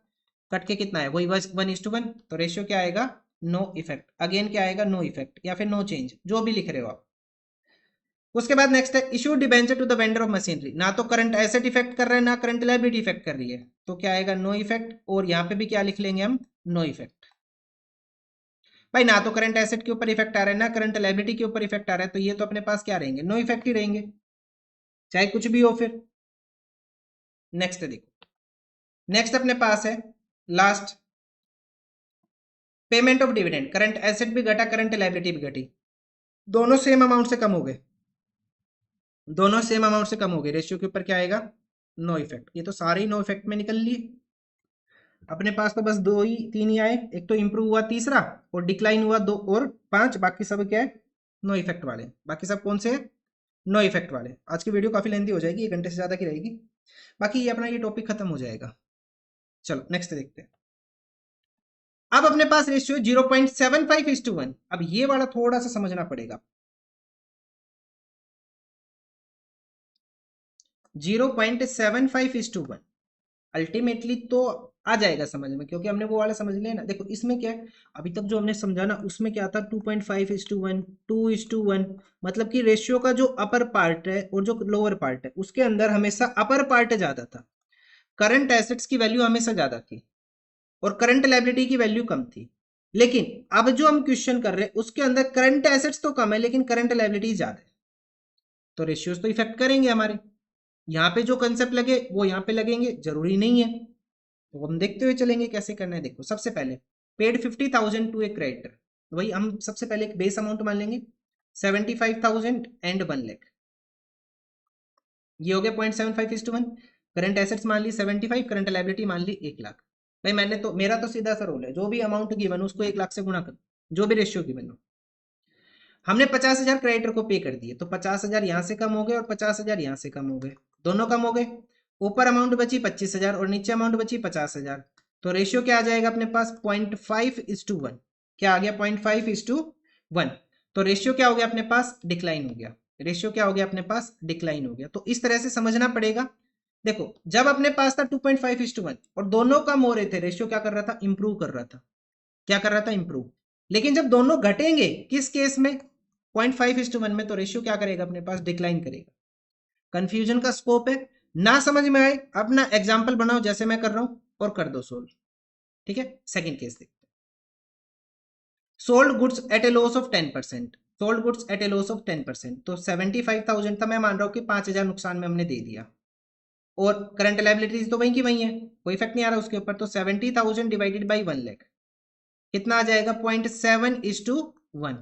S1: कट के कितना है वही 1:1, तो रेशियो क्या आएगा, नो इफेक्ट, अगेन क्या आएगा, नो इफेक्ट या फिर नो चेंज, जो भी लिख रहे हो आप। उसके बाद नेक्स्ट है issue debenture to the vendor of machinery, ना तो करंट एसेट इफेक्ट कर रहा है ना करंट लायबिलिटी इफेक्ट कर रही है, तो क्या आएगा, नो इफेक्ट, और यहाँ पे भी क्या लिख लेंगे हम, नो इफेक्ट। भाई ना तो करंट एसेट के ऊपर इफेक्ट आ रहा है ना करंट लायबिलिटी के ऊपर इफेक्ट आ रहा है, तो ये तो अपने पास क्या रहेंगे, नो इफेक्ट ही रहेंगे, चाहे कुछ भी हो फिर। नेक्स्ट देखो, नेक्स्ट अपने पास है last, payment of dividend, current asset भी घटा करंट लायबिलिटी भी घटी, दोनों सेम अमाउंट से कम हो गए, दोनों सेम अमाउंट से कम हो गए, रेशियो के ऊपर क्या आएगा, नो इफेक्ट। ये तो सारे ही नो इफेक्ट में निकल लिए, अपने पास तो बस दो ही तीन ही आए, एक तो इंप्रूव हुआ तीसरा और डिक्लाइन हुआ 2 और 5, बाकी सब क्या है, नो इफेक्ट वाले, बाकी सब कौन से हैं, नो इफेक्ट वाले। आज की वीडियो काफी लेंथी हो जाएगी, 1 घंटे से ज्यादा की रहेगी, बाकी ये अपना ये टॉपिक खत्म हो जाएगा। चलो नेक्स्ट देखते हैं। अब अपने पास रेशियो 0.75:1, अब ये वाला थोड़ा सा समझना पड़ेगा, 0.75:1 अल्टीमेटली तो आ जाएगा समझ में, क्योंकि हमने वो वाला समझ लिया ना। देखो इसमें क्या है, अभी तक जो हमने समझा ना उसमें क्या था, 2.5:1, 2:1, मतलब कि रेशियो का जो अपर पार्ट है और जो लोअर पार्ट है उसके अंदर हमेशा अपर पार्ट ज्यादा था, करंट एसेट्स की वैल्यू हमेशा ज्यादा थी और करंट लायबिलिटी की वैल्यू कम थी। लेकिन अब जो हम क्वेश्चन कर रहे हैं उसके अंदर करंट एसेट्स तो कम है लेकिन करंट लायबिलिटी ज्यादा है, तो रेशियोज तो इफेक्ट करेंगे हमारे, यहाँ पे जो कंसेप्ट लगे वो यहाँ पे लगेंगे, जरूरी नहीं है, तो हम देखते हुए चलेंगे कैसे करना है। देखो सबसे पहले पेड 50,000 टू ए क्रेडिटर, तो वही हम सबसे पहले एक बेस अमाउंट मान लेंगे 75,000 एंड 1,00,000, ये हो गया 0.75:1। करंट एसेट्स मान ली 75, करंट लायबिलिटी मान ली 1,00,000। भाई मैंने तो, मेरा तो सीधा सा रोल है, जो भी अमाउंट गिवन उसको 1,00,000 से गुणा कर, जो भी रेशियो गिवन हो। हमने 50,000 क्रेडिटर को पे कर दिए, तो 50,000 यहाँ से कम हो गए और 50,000 यहाँ से कम हो गए, दोनों कम हो गए, ऊपर अमाउंट बची 25,000 और नीचे अमाउंट बची 50,000, तो रेशियो क्या आ जाएगा अपने पास 0.5:1, क्या आ गया 0.5:1, तो रेशियो क्या हो गया अपने पास, डिक्लाइन हो गया, रेशियो क्या हो गया अपने पास, डिक्लाइन हो गया। तो इस तरह से समझना पड़ेगा। देखो जब अपने पास था 2.5:1 और दोनों कम हो रहे थे, रेशियो क्या कर रहा था, इंप्रूव कर रहा था, क्या कर रहा था, इंप्रूव। लेकिन जब दोनों घटेंगे किस केस में, 0.5:1 में, तो रेशियो क्या करेगा अपने पास, डिक्लाइन करेगा। कंफ्यूजन का स्कोप है, ना समझ में आए अपना एग्जाम्पल बनाओ जैसे मैं कर रहा हूं और कर दो सोल्व, ठीक है। सेकंड केस देखते हैं, sold goods at a loss of 10%, sold goods at a loss of 10%, तो 75,000 था, मैं मान रहा हूं कि 5,000 नुकसान में हमने दे दिया और करंट लायबिलिटीज तो वही की वही है, कोई इफेक्ट नहीं आ रहा उसके ऊपर, तो 70,000 डिवाइडेड बाई 1,00,000 कितना आ जाएगा, 0.7:1,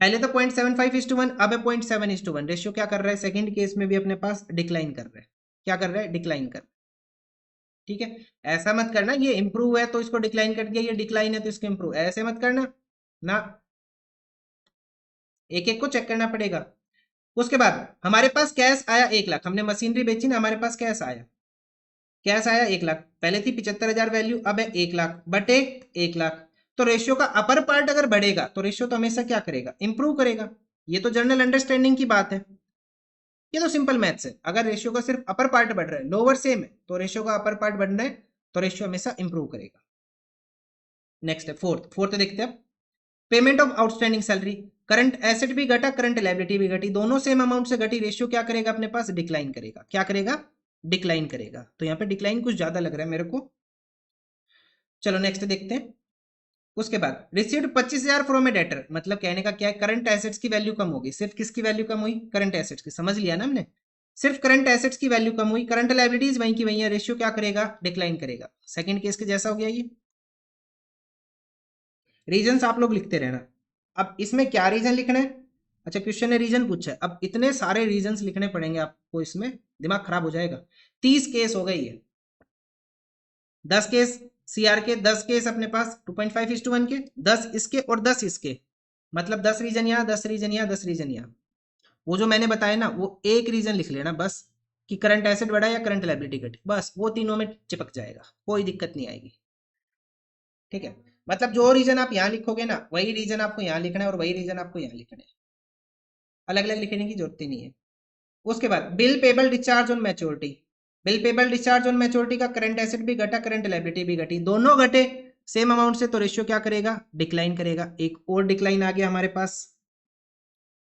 S1: पहले तो 0.75:1, अब है 0.7:1। रेशियो क्या कर रहा है, सेकंड केस में भी अपने पास डिक्लाइन कर रहा है। क्या कर रहा है, डिक्लाइन कर रहा है। ठीक है, ऐसा मत करना ये इंप्रूव है तो इसको डिक्लाइन कर दिया, ये डिक्लाइन है तो इसको इंप्रूव, ऐसे मत करना ना, एक एक को चेक करना पड़ेगा। उसके बाद हमारे पास कैश आया 1 लाख, हमने मशीनरी बेची ना, हमारे पास कैश आया, कैश आया 1 लाख, पहले थी 75,000 वैल्यू, अब है 1 लाख बटे 1 लाख। तो रेशियो का अपर पार्ट अगर बढ़ेगा तो रेशियो तो हमेशा क्या करेगा, इंप्रूव करेगा। ये तो जनरल अंडरस्टैंडिंग की बात है, ये तो सिंपल मैथ्स है। अगर रेशियो का सिर्फ अपर पार्ट बढ़ रहा है, लोअर सेम है, तो रेशियो का अपर पार्ट बढ़ रहा है तो रेशियो हमेशा इंप्रूव करेगा। नेक्स्ट है फोर्थ देखते हैं, payment of outstanding salary. Current asset भी घटा, करंट लायबिलिटी भी घटी, दोनों सेम अमाउंट से घटी, रेशियो क्या करेगा अपने पास, डिक्लाइन करेगा। क्या करेगा, डिक्लाइन करेगा। तो यहाँ पे डिक्लाइन कुछ ज्यादा लग रहा है मेरे को। चलो नेक्स्ट देखते हैं। उसके बाद रिसीव्ड 25,000 फ्रॉम ए डेटर, मतलब कहने का क्या है, करंट एसेट्स की वैल्यू कम होगी। सिर्फ किसकी वैल्यू कम हुई, करंट एसेट्स की, समझ लिया ना हमने, सिर्फ करंट एसेट्स की वैल्यू कम हुई, करंट लायबिलिटीज वहीं की वहीं है, रेशियो क्या करेगा, डिक्लाइन करेगा। सेकंड केस के जैसा हो गया ये। रीजंस आप लोग लिखते रहना। अब इसमें क्या रीजन लिखना है, अच्छा क्वेश्चन ने रीजन पूछा है, अब इतने सारे रीजंस लिखने पड़ेंगे आपको, इसमें दिमाग खराब हो जाएगा। 30 केस हो गई है, 10 केस सीआर के, 10 केस अपने पास 2.5:1 के, 10 इसके और 10 इसके, मतलब 10 रीजन यहाँ, 10 रीजन यहाँ, 10 रीजन यहाँ। वो जो मैंने बताया ना, वो एक रीजन लिख लेना बस, कि करंट एसेट बढ़ा या करंट लायबिलिटी घटी, बस वो तीनों में चिपक जाएगा, कोई दिक्कत नहीं आएगी। ठीक है, मतलब जो रीजन आप यहाँ लिखोगे ना, वही रीजन आपको यहाँ लिखना है और वही रीजन आपको यहाँ लिखना है, अलग अलग लिखने की जरूरत ही नहीं है। उसके बाद bill payable discharge on maturity, bill payable discharge on maturity का करंट एसेट भी घटा, करंट लायबिलिटी भी घटी, दोनों घटे सेम अमाउंट से, तो रेशियो क्या करेगा, डिक्लाइन करेगा। एक और डिक्लाइन आ गया हमारे पास,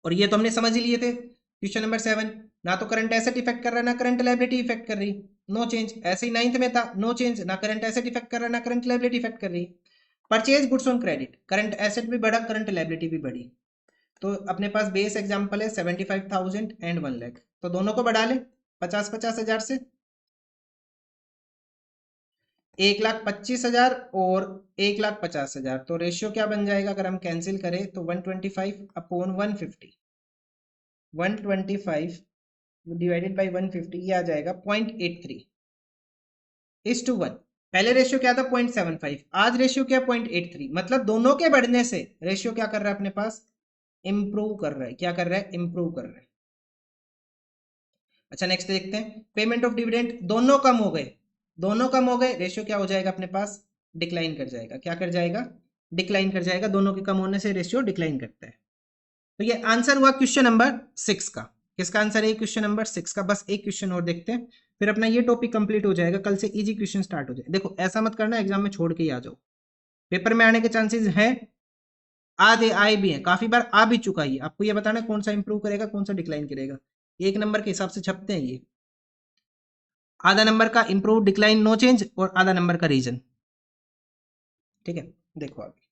S1: और ये तो हमने समझ ही लिए थे क्वेश्चन नंबर 7, ना तो करंट एसेट इफेक्ट कर रहा है ना करंट लायबिलिटी इफेक्ट कर रही, नो चेंज। ऐसे ही 9th में था, नो चेंज, ना करंट एसेट इफेक्ट कर रहा है ना करंट लायबिलिटी इफेक्ट कर रही। Purchase goods on credit, current asset भी बढ़ा, करंट लायबिलिटी भी बढ़ी, तो अपने पास बेस एग्जांपल है 75,000 एंड 1 लाख, तो दोनों को बढ़ा ले 50-50 हजार से, 1,25,000 और 1,50,000, तो रेशियो क्या बन जाएगा, अगर हम कैंसिल करें तो 125/150, 125 डिवाइडेड बाई 150, ये आ जाएगा 0.83:1। पहले रेशियो क्या था 0.75, आज रेशियो क्या 0.83, मतलब दोनों के बढ़ने से रेशियो क्या कर रहा है अपने पास, इंप्रूव कर रहा है। क्या कर रहा है, इंप्रूव कर रहा है। अच्छा नेक्स्ट देखते हैं, पेमेंट ऑफ डिविडेंड, दोनों कम हो गए, दोनों कम हो गए, रेशियो क्या हो जाएगा अपने पास, डिक्लाइन कर जाएगा। क्या कर जाएगा, डिक्लाइन कर जाएगा, दोनों के कम होने से रेशियो डिक्लाइन करता है। तो ये आंसर हुआ क्वेश्चन नंबर 6 का। किसका आंसर है क्वेश्चन नंबर 6 का। बस एक क्वेश्चन और देखते हैं, फिर अपना ये टॉपिक कंप्लीट हो जाएगा, कल से इजी क्वेश्चन स्टार्ट हो जाए। देखो ऐसा मत करना एग्जाम में छोड़ के ही आ जाओ, पेपर में आने के चांसेस हैं, आए भी हैं, काफी बार आ भी चुका है। आपको ये बताना कौन सा इंप्रूव करेगा कौन सा डिक्लाइन करेगा, एक नंबर के हिसाब से छपते हैं ये, आधा नंबर का इंप्रूव डिक्लाइन नो चेंज और आधा नंबर का रीजन। ठीक है, देखो आगे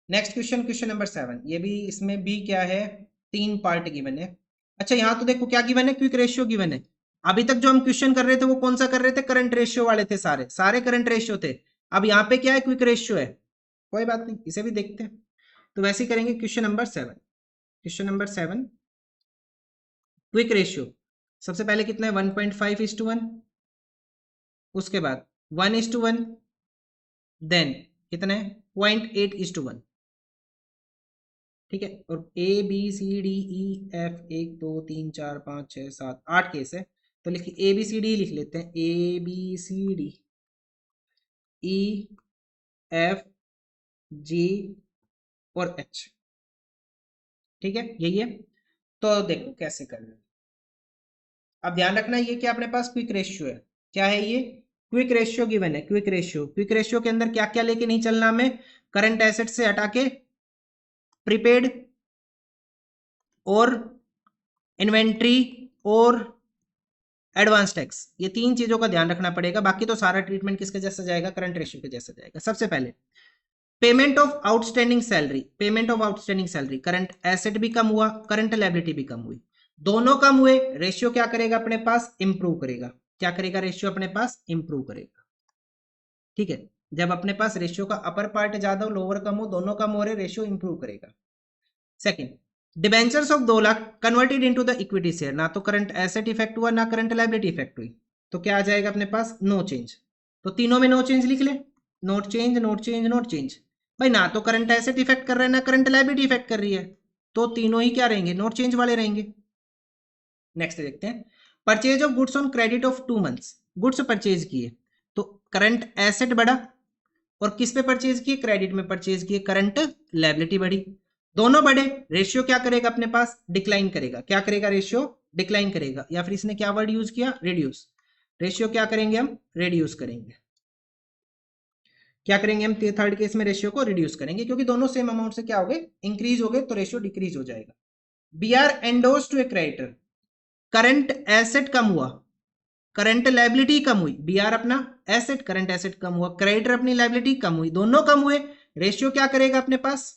S1: नेक्स्ट क्वेश्चन, क्वेश्चन नंबर 7, ये भी, इसमें भी क्या है, 3 पार्ट गिवन है। अच्छा यहाँ तो देखो क्या गिवन है, क्विक रेशियो गिवन है। अभी तक जो हम क्वेश्चन कर रहे थे वो कौन सा कर रहे थे, करंट रेशियो वाले थे, सारे सारे करंट रेशियो थे। अब यहाँ पे क्या है, क्विक रेशियो है, कोई बात नहीं, इसे भी देखते हैं। तो वैसे ही करेंगे question number 7, question number 7 quick ratio. सबसे पहले कितना है 1.5:1, उसके बाद 1:1, देन कितना है 0.8:1। ठीक है, और A B C D E F 1 2 3 4 5 6 7 8 case है, तो लिखिए ए बी सी डी लिख लेते हैं, A B C D E F G और एच। ठीक है, यही है। तो देखो कैसे करना है, अब ध्यान रखना ये क्या अपने पास क्विक रेशियो है, क्या है ये, क्विक रेशियो गिवन है। क्विक रेशियो, क्विक रेशियो के अंदर क्या क्या लेके नहीं चलना हमें, करंट एसेट से हटा के प्रीपेड और इन्वेंट्री और एडवांस टैक्स, ये 3 चीजों का ध्यान रखना पड़ेगा, बाकी तो सारा ट्रीटमेंट किसके जैसा जाएगा, करंट रेशियो के जैसा जाएगा। सबसे पहले payment of outstanding salary, payment of outstanding salary, current asset भी कम हुआ, करंट लायबिलिटी भी कम हुई, दोनों कम हुए, रेशियो क्या करेगा अपने पास, इंप्रूव करेगा। क्या करेगा, रेशियो अपने पास इंप्रूव करेगा। ठीक है, जब अपने पास रेशियो का अपर पार्ट ज्यादा हो लोअर कम हो, दोनों कम हो रहे, रेशियो इंप्रूव करेगा। Second, debentures of 2 lakh converted into the equity share, ना तो करंट एसेट इफेक्ट हुआ ना करंट लायबिलिटी इफेक्ट हुई, तो क्या आ जाएगा अपने पास, नो चेंज। तो तीनों में नो चेंज लिख ले, note change not change not change. भाई ना तो करंट एसेट इफेक्ट कर रहा है ना करंट लायबिलिटी इफेक्ट कर रही है, तो तीनों ही क्या रहेंगे, नोट चेंज वाले रहेंगे। नेक्स्ट देखते हैं, purchase of goods on credit of 2 months, goods purchase किए तो करंट एसेट बढ़ा, और किस पे परचेज किए, क्रेडिट में परचेज किए, करंट लायबिलिटी बढ़ी, दोनों बढ़े, रेशियो क्या करेगा अपने पास, डिक्लाइन करेगा। क्या करेगा, रेशियो डिक्लाइन करेगा, या फिर इसने क्या वर्ड यूज किया, रिड्यूस। रेशियो क्या करेंगे हम, रिड्यूस करेंगे। क्या करेंगे हम, थर्ड केस में रेशियो को रिड्यूस करेंगे, क्योंकि दोनों सेम अमाउंट से क्या हो गए, इंक्रीज हो गए, तो रेशियो डिक्रीज हो जाएगा। B R endorse to a creditor, current asset कम हुआ, करंट लायबिलिटी कम हुई, बी आर अपना एसेट, करंट एसेट कम हुआ, क्रेडिटर अपनी लायबिलिटी कम हुई, दोनों कम हुए, रेशियो क्या करेगा अपने पास,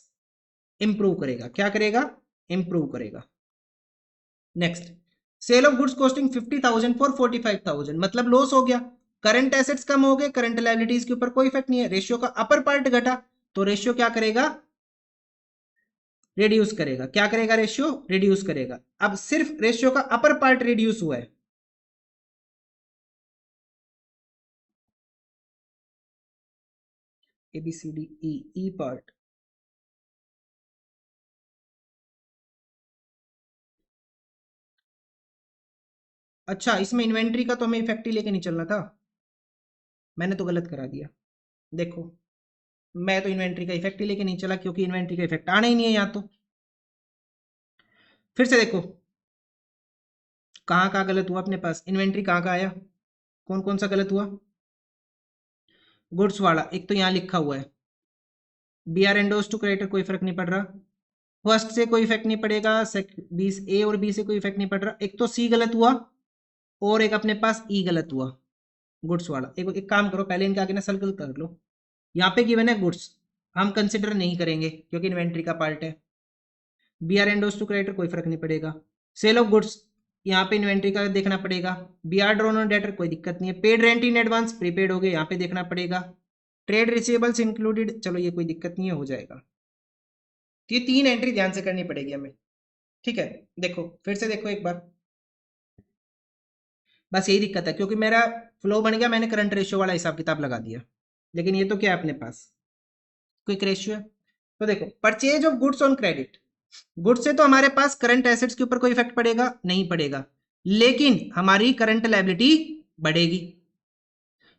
S1: इंप्रूव करेगा। क्या करेगा, इंप्रूव करेगा। Next, sale of goods costing 50,000 for 45,000, मतलब लॉस हो गया, करंट एसेट्स कम हो गए, करंट लायबिलिटीज के ऊपर कोई इफेक्ट नहीं है, रेशियो का अपर पार्ट घटा, तो रेशियो क्या करेगा, रिड्यूस करेगा। क्या करेगा, रेशियो रिड्यूस करेगा। अब सिर्फ रेशियो का अपर पार्ट रिड्यूस हुआ है, A B C D E part, अच्छा इसमें इन्वेंट्री का तो हमें इफेक्ट ही लेके नहीं चलना था, मैंने तो गलत करा दिया। देखो मैं तो इन्वेंट्री का इफेक्ट ही लेके नहीं चला, क्योंकि इन्वेंट्री का इफेक्ट आना ही नहीं है यहाँ। तो फिर से देखो कहाँ कहाँ गलत हुआ अपने पास, इन्वेंट्री कहाँ कहाँ आया, कौन कौन सा गलत हुआ, गुड्स वाला एक तो यहाँ लिखा हुआ है, B R endorse to creditor, कोई फर्क नहीं पड़ रहा, फर्स्ट से कोई इफेक्ट नहीं पड़ेगा, बी ए और बी से कोई इफेक्ट नहीं पड़ रहा, एक तो सी गलत हुआ और एक अपने पास ई गलत हुआ, गुड्स वाला। एक काम करो, पहले इनके आगे ना सर्कल कर लो, यहाँ पे गिवन है गुड्स, हम कंसिडर नहीं करेंगे क्योंकि इन्वेंट्री का पार्ट है, B R endorse to creditor कोई फर्क नहीं पड़ेगा, सेल ऑफ गुड्स यहाँ पे इन्वेंट्री का देखना पड़ेगा, B R drawn on debtor कोई दिक्कत नहीं है, paid rent in advance prepaid हो गए, यहाँ पे देखना पड़ेगा, ट्रेड रिसीवेबल्स इंक्लूडेड, चलो ये कोई दिक्कत नहीं है, हो जाएगा। तो ये 3 एंट्री ध्यान से करनी पड़ेगी हमें, ठीक है। देखो फिर से देखो एक बार, बस यही दिक्कत है क्योंकि मेरा फ्लो बन गया, मैंने करंट रेशियो वाला हिसाब किताब लगा दिया, लेकिन ये तो क्या है अपने पास, क्विक रेशियो है। तो देखो purchase of goods on credit, goods से तो हमारे पास करंट एसेट्स के ऊपर कोई इफेक्ट पड़ेगा नहीं पड़ेगा, लेकिन हमारी करंट लायबिलिटी बढ़ेगी।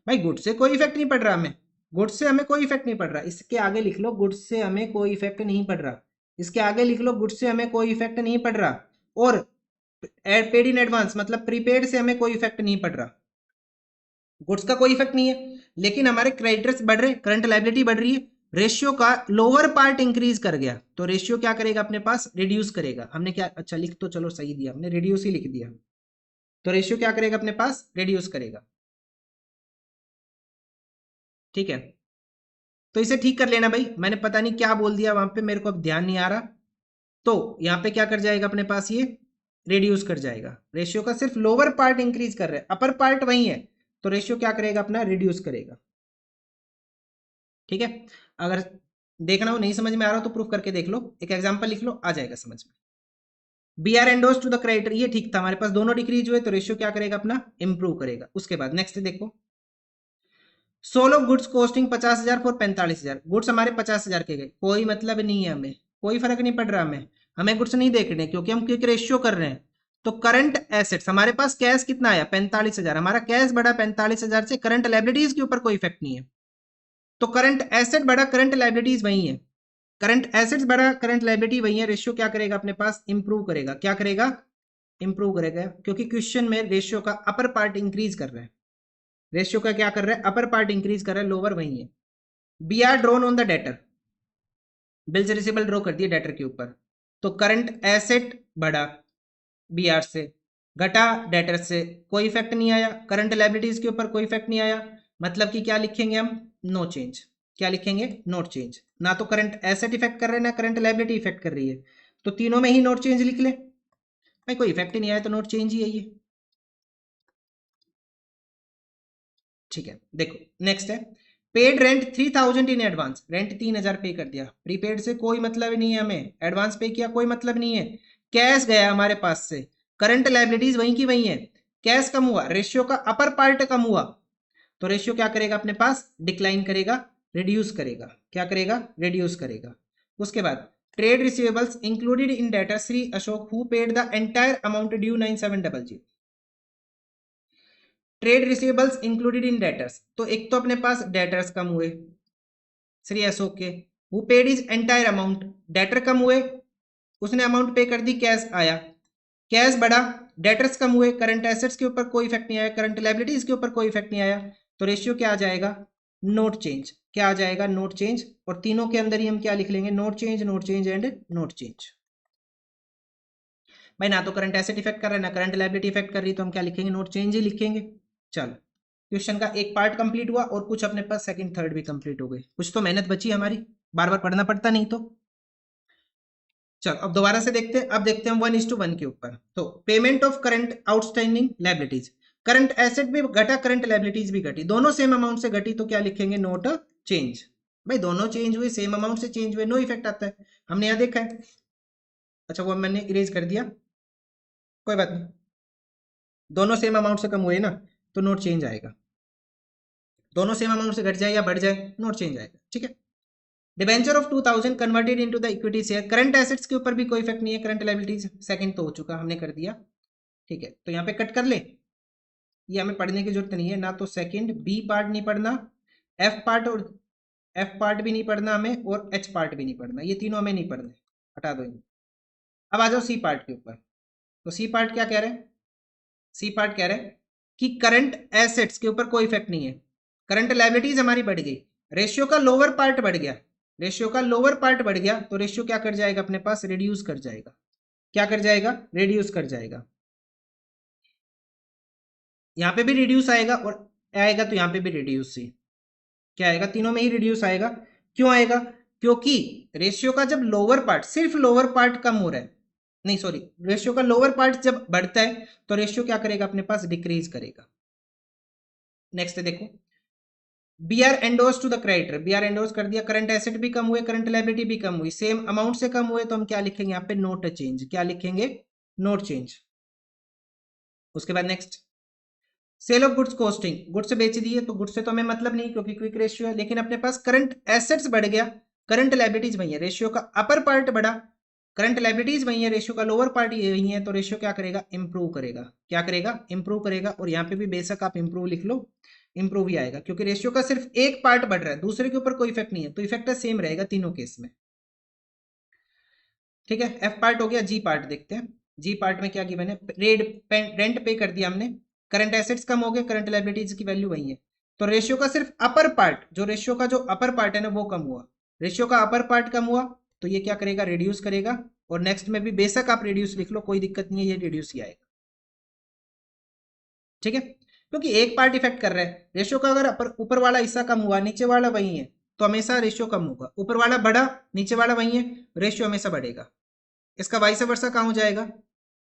S1: भाई गुड्स से कोई इफेक्ट नहीं पड़ रहा हमें, गुड्स से हमें कोई इफेक्ट नहीं पड़ रहा, इसके आगे लिख लो गुड्स से हमें कोई इफेक्ट नहीं पड़ रहा, इसके आगे लिख लो गुड्स से हमें कोई इफेक्ट नहीं पड़ रहा, और पेड इन एडवांस मतलब प्रीपेड से हमें कोई इफेक्ट नहीं पड़ रहा, गुड्स का कोई इफेक्ट नहीं है, लेकिन हमारे क्रेडिटर्स बढ़ रहे, करंट लायबिलिटी बढ़ रही है, रेशियो का लोअर पार्ट इंक्रीज कर गया, तो रेशियो क्या करेगा अपने पास, रिड्यूस करेगा। हमने क्या, अच्छा लिख तो चलो सही दिया हमने, रिड्यूस ही लिख दिया, तो रेशियो क्या करेगा अपने पास, रिड्यूस करेगा, ठीक है। तो इसे ठीक कर लेना भाई, मैंने पता नहीं क्या बोल दिया वहां पे, मेरे को अब ध्यान नहीं आ रहा, तो यहाँ पे क्या कर जाएगा अपने पास, ये रिड्यूस कर जाएगा, रेशियो का सिर्फ लोअर पार्ट इंक्रीज कर रहा है, अपर पार्ट वही है, तो रेशियो क्या करेगा अपना, रिड्यूस करेगा, ठीक है। अगर देखना हो नहीं समझ में आ रहा हो तो प्रूफ करके देख लो, एक एग्जांपल लिख लो, आ जाएगा समझ में। B R endorse to the creditor, ये ठीक था, हमारे पास दोनों डिक्रीज हुए, तो रेशियो क्या करेगा अपना, इंप्रूव करेगा। उसके बाद नेक्स्ट देखो, sale of goods costing 50,000 for 45,000, goods हमारे 50,000 के गए, कोई मतलब नहीं है हमें, कोई फर्क नहीं पड़ रहा हमें, हमें गुड्स नहीं देखने क्योंकि हम क्विक रेशियो कर रहे हैं। तो करंट एसेट्स, हमारे पास कैश कितना आया 45,000, हमारा कैश बढ़ा 45,000 से, करंट लायबिलिटीज के ऊपर कोई इफेक्ट नहीं है, तो करंट एसेट बढ़ा, करंट लायबिलिटीज वही है, करंट एसेट्स बढ़ा, करंट लायबिलिटी वही है, रेशियो क्या करेगा अपने पास, इंप्रूव करेगा। क्या करेगा, इंप्रूव करेगा, क्योंकि क्वेश्चन में रेशियो का अपर पार्ट इंक्रीज कर रहा है, रेशियो का क्या कर रहा है, अपर पार्ट इंक्रीज कर रहा है, लोअर वही है। B R drawn on the debtor, bills receivable draw कर दिए डेटर के ऊपर, तो करंट एसेट बढ़ा बी आर से, घटा डेटर से, कोई इफेक्ट नहीं आया, करंट लायबिलिटीज के ऊपर कोई इफेक्ट नहीं आया, मतलब कि क्या लिखेंगे हम, नो चेंज। क्या लिखेंगे, नोट चेंज, ना तो करंट एसेट इफेक्ट कर रहे हैं ना करंट लायबिलिटी इफेक्ट कर रही है, तो तीनों में ही नोट चेंज लिख ले भाई, कोई इफेक्ट ही नहीं आया तो नोट चेंज ही है ये, ठीक है। देखो नेक्स्ट है, paid rent 3000 in advance, rent 3000 पे कर दिया, प्रीपेड से कोई मतलब नहीं है हमें, एडवांस पे किया कोई मतलब नहीं है, कैश गया हमारे पास से, करंट लाइबिलिटीज वहीं की वहीं है, कैश कम हुआ, रेशियो का अपर पार्ट कम हुआ, तो रेशियो क्या करेगा अपने पास, डिक्लाइन करेगा, रिड्यूस करेगा, क्या करेगा, रिड्यूस करेगा। उसके बाद trade receivables included in debtor Shri Ashok who paid the entire amount due 9700। Trade receivables included in debtors, तो एक तो अपने पास डेटर्स कम हुए श्री अशोक के, who paid his entire amount, debtor कम हुए, उसने अमाउंट पे कर दी, कैश आया, कैश बढ़ा, डेटर्स कम हुए, करंट एसेट्स के ऊपर कोई इफेक्ट नहीं आया, करंट लायबिलिटीज के ऊपर कोई इफेक्ट नहीं आया, तो रेशियो क्या आ जाएगा, नोट चेंज, क्या आ जाएगा, नोट चेंज। और तीनों के अंदर ही हम क्या लिख लेंगे, note change and note change. भाई ना तो करंट एसेट इफेक्ट कर रहा है ना करंट लायबिलिटी इफेक्ट कर रही है, तो हम क्या लिखेंगे, नोट चेंज ही लिखेंगे। चलो क्वेश्चन का एक पार्ट कंप्लीट हुआ और कुछ अपने पास सेकंड थर्ड भी कंप्लीट हो गए, कुछ तो मेहनत बची हमारी, बार बार पढ़ना पड़ता नहीं तो। चलो अब दोबारा से देखते हैं, अब देखते हैं 1:1 के ऊपर। तो payment of current outstanding liabilities, current asset भी घटा करंट लायबिलिटीज भी घटी, दोनों सेम अमाउंट से घटी, तो क्या लिखेंगे, नोट चेंज। भाई दोनों चेंज हुए, सेम अमाउंट से चेंज हुए, नो इफेक्ट आता है, हमने यहाँ देखा है। अच्छा वो मैंने इरेज कर दिया, कोई बात नहीं, दोनों सेम अमाउंट से कम हुए ना, तो नोट चेंज आएगा, दोनों सेम अमाउंट से घट जाए या बढ़ जाए, नोट चेंज आएगा, ठीक है। Debenture of 2000 converted into the equity share, current assets के ऊपर भी कोई इफेक्ट नहीं है, करंट लायबिलिटीज सेकंड तो हो चुका, हमने कर दिया, ठीक है। तो यहाँ पे कट कर ले, ये हमें पढ़ने की जरूरत नहीं है ना, तो सेकंड बी पार्ट नहीं पढ़ना, एफ पार्ट और एफ पार्ट भी नहीं पढ़ना हमें, और एच पार्ट भी नहीं पढ़ना, ये तीनों हमें नहीं पढ़ने, हटा दो। अब आ जाओ सी पार्ट के ऊपर। तो सी पार्ट क्या कह रहे हैं, सी पार्ट कह रहे हैं कि करंट एसेट्स के ऊपर कोई इफेक्ट नहीं है, करंट लायबिलिटीज हमारी बढ़ गई, रेशियो का लोअर पार्ट बढ़ गया, रेशियो का लोअर पार्ट बढ़ गया, तो रेशियो क्या कर जाएगा अपने पास, रिड्यूस कर जाएगा, क्या कर जाएगा, रिड्यूस कर जाएगा। यहाँ पे भी रिड्यूस आएगा और आएगा, तो यहाँ पे भी रिड्यूस ही क्या आएगा, तीनों में ही रिड्यूस आएगा। क्यों आएगा, क्योंकि रेशियो का जब लोअर पार्ट, सिर्फ लोअर पार्ट कम हो रहा है, नहीं सॉरी, रेशियो का लोअर पार्ट जब बढ़ता है तो रेशियो क्या करेगा अपने पास, डिक्रीज करेगा। नेक्स्ट देखो, B R endorse to the creditor, B R endorse कर दिया, करंट एसेट भी कम हुए, करंट लायबिलिटी भी कम हुई, सेम अमाउंट से कम हुए, तो हम क्या लिखेंगे यहाँ पे, नोट चेंज, क्या लिखेंगे, नोट चेंज। उसके बाद next, sale of goods costing, goods बेच दिए, तो गुड्स से तो हमें मतलब नहीं क्योंकि क्विक रेशियो है, लेकिन अपने पास करंट एसेट्स बढ़ गया, करंट लायबिलिटीज वही है, रेशियो का अपर पार्ट बढ़ा, करंट लायबिलिटीज वही है, रेशियो का लोअर पार्ट यही है, तो रेशियो क्या करेगा, इंप्रूव करेगा, क्या करेगा, इंप्रूव करेगा। और यहाँ पे भी बेशक आप इंप्रूव लिख लो, इंप्रूव ही आएगा, क्योंकि रेशियो का सिर्फ एक पार्ट बढ़ रहा है, दूसरे के ऊपर कोई इफेक्ट नहीं है, तो इफेक्ट सेम रहेगा तीनों केस में, ठीक है। एफ पार्ट हो गया, जी पार्ट देखते हैं। जी पार्ट में क्या गिवन है, रेंट पे कर दिया हमने, करंट एसेट्स कम हो गए, करंट लायबिलिटीज की वैल्यू वही है, तो रेशियो का सिर्फ अपर पार्ट, जो रेशियो का जो अपर पार्ट है ना वो कम हुआ, रेशियो का अपर पार्ट कम हुआ, तो ये क्या करेगा, रिड्यूस करेगा। और नेक्स्ट में भी बेशक आप रिड्यूस लिख लो, कोई दिक्कत नहीं है, ये रिड्यूस ही आएगा, ठीक है, क्योंकि एक पार्ट इफेक्ट कर रहा है, रेशियो का अगर ऊपर वाला हिस्सा कम हुआ, नीचे वाला वही है, तो हमेशा रेशियो कम होगा, ऊपर वाला बढ़ा, नीचे वाला वही है, रेशियो हमेशा बढ़ेगा। इसका वाइस वर्सा कहाँ हो जाएगा,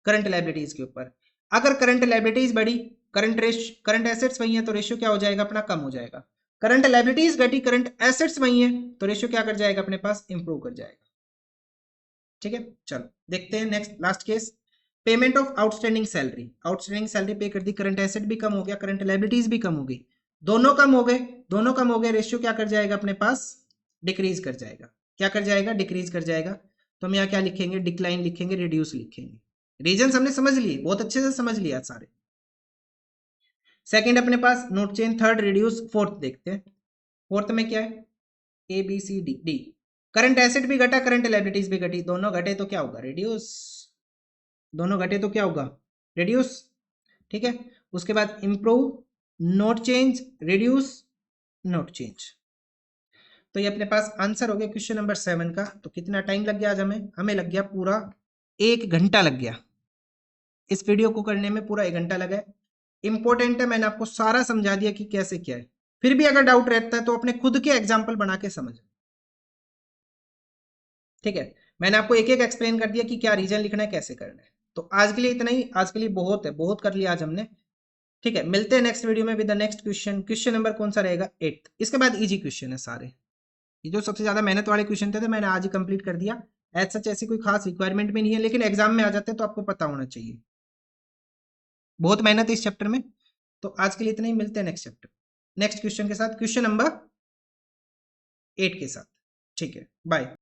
S1: करंट लायबिलिटीज के ऊपर, अगर करंट लायबिलिटीज बढ़ी, करंट एसेट्स वही है, तो रेशियो क्या हो जाएगा अपना, कम हो जाएगा। करंट लायबिलिटीज घटी, करंट एसेट्स वही है, तो रेशियो क्या कर जाएगा अपने पास, इंप्रूव कर जाएगा, ठीक है। चलो देखते हैं next last case, payment of outstanding salary, outstanding salary पे कर दी, करंट एसेट भी कम हो गया, करंट लायबिलिटीज भी कम हो गई, दोनों कम हो गए, दोनों कम हो गए, रेशियो क्या कर जाएगा अपने पास, डिक्रीज कर जाएगा, क्या कर जाएगा, डिक्रीज कर जाएगा। तो हम यहाँ क्या लिखेंगे, डिक्लाइन लिखेंगे, रिड्यूस लिखेंगे। रीजन हमने समझ लिए, बहुत अच्छे से समझ लिया सारे। सेकंड अपने पास not change, third reduce, fourth देखते हैं। फोर्थ में क्या है, A B C D, D current asset भी घटा, करंट लायबिलिटीज भी घटी, दोनों घटे तो क्या होगा, रिड्यूस, दोनों घटे तो क्या होगा, रिड्यूस, ठीक है। उसके बाद improve, note change, reduce, note change. तो ये अपने पास आंसर हो गया क्वेश्चन नंबर 7 का। तो कितना टाइम लग गया आज हमें, हमें लग गया पूरा 1 घंटा लग गया, इस वीडियो को करने में पूरा 1 घंटा लगा है। इंपॉर्टेंट है, मैंने आपको सारा समझा दिया कि कैसे क्या है, फिर भी अगर डाउट रहता है तो अपने खुद के एग्जाम्पल बना के समझ, ठीक है। मैंने आपको एक एक एक्सप्लेन कर दिया कि क्या रीजन लिखना है, कैसे करना है। तो आज के लिए इतना ही, आज के लिए बहुत है, बहुत कर लिया आज हमने। ठीक है, मिलते हैं नेक्स्ट वीडियो में with the next question. Question number कौन सा रहेगा? 8। इसके बाद इजी क्वेश्चन है सारे, ये जो सबसे ज्यादा मेहनत वाले क्वेश्चन थे मैंने आज ही कंप्लीट कर दिया। एज सच ऐसी कोई खास रिक्वायरमेंट भी नहीं है, लेकिन एग्जाम में आ जाते हैं तो आपको पता होना चाहिए। बहुत मेहनत है इस चैप्टर में। तो आज के लिए इतना ही, मिलते हैं नेक्स्ट चैप्टर नेक्स्ट क्वेश्चन के साथ, क्वेश्चन नंबर 8 के साथ। ठीक है, बाय।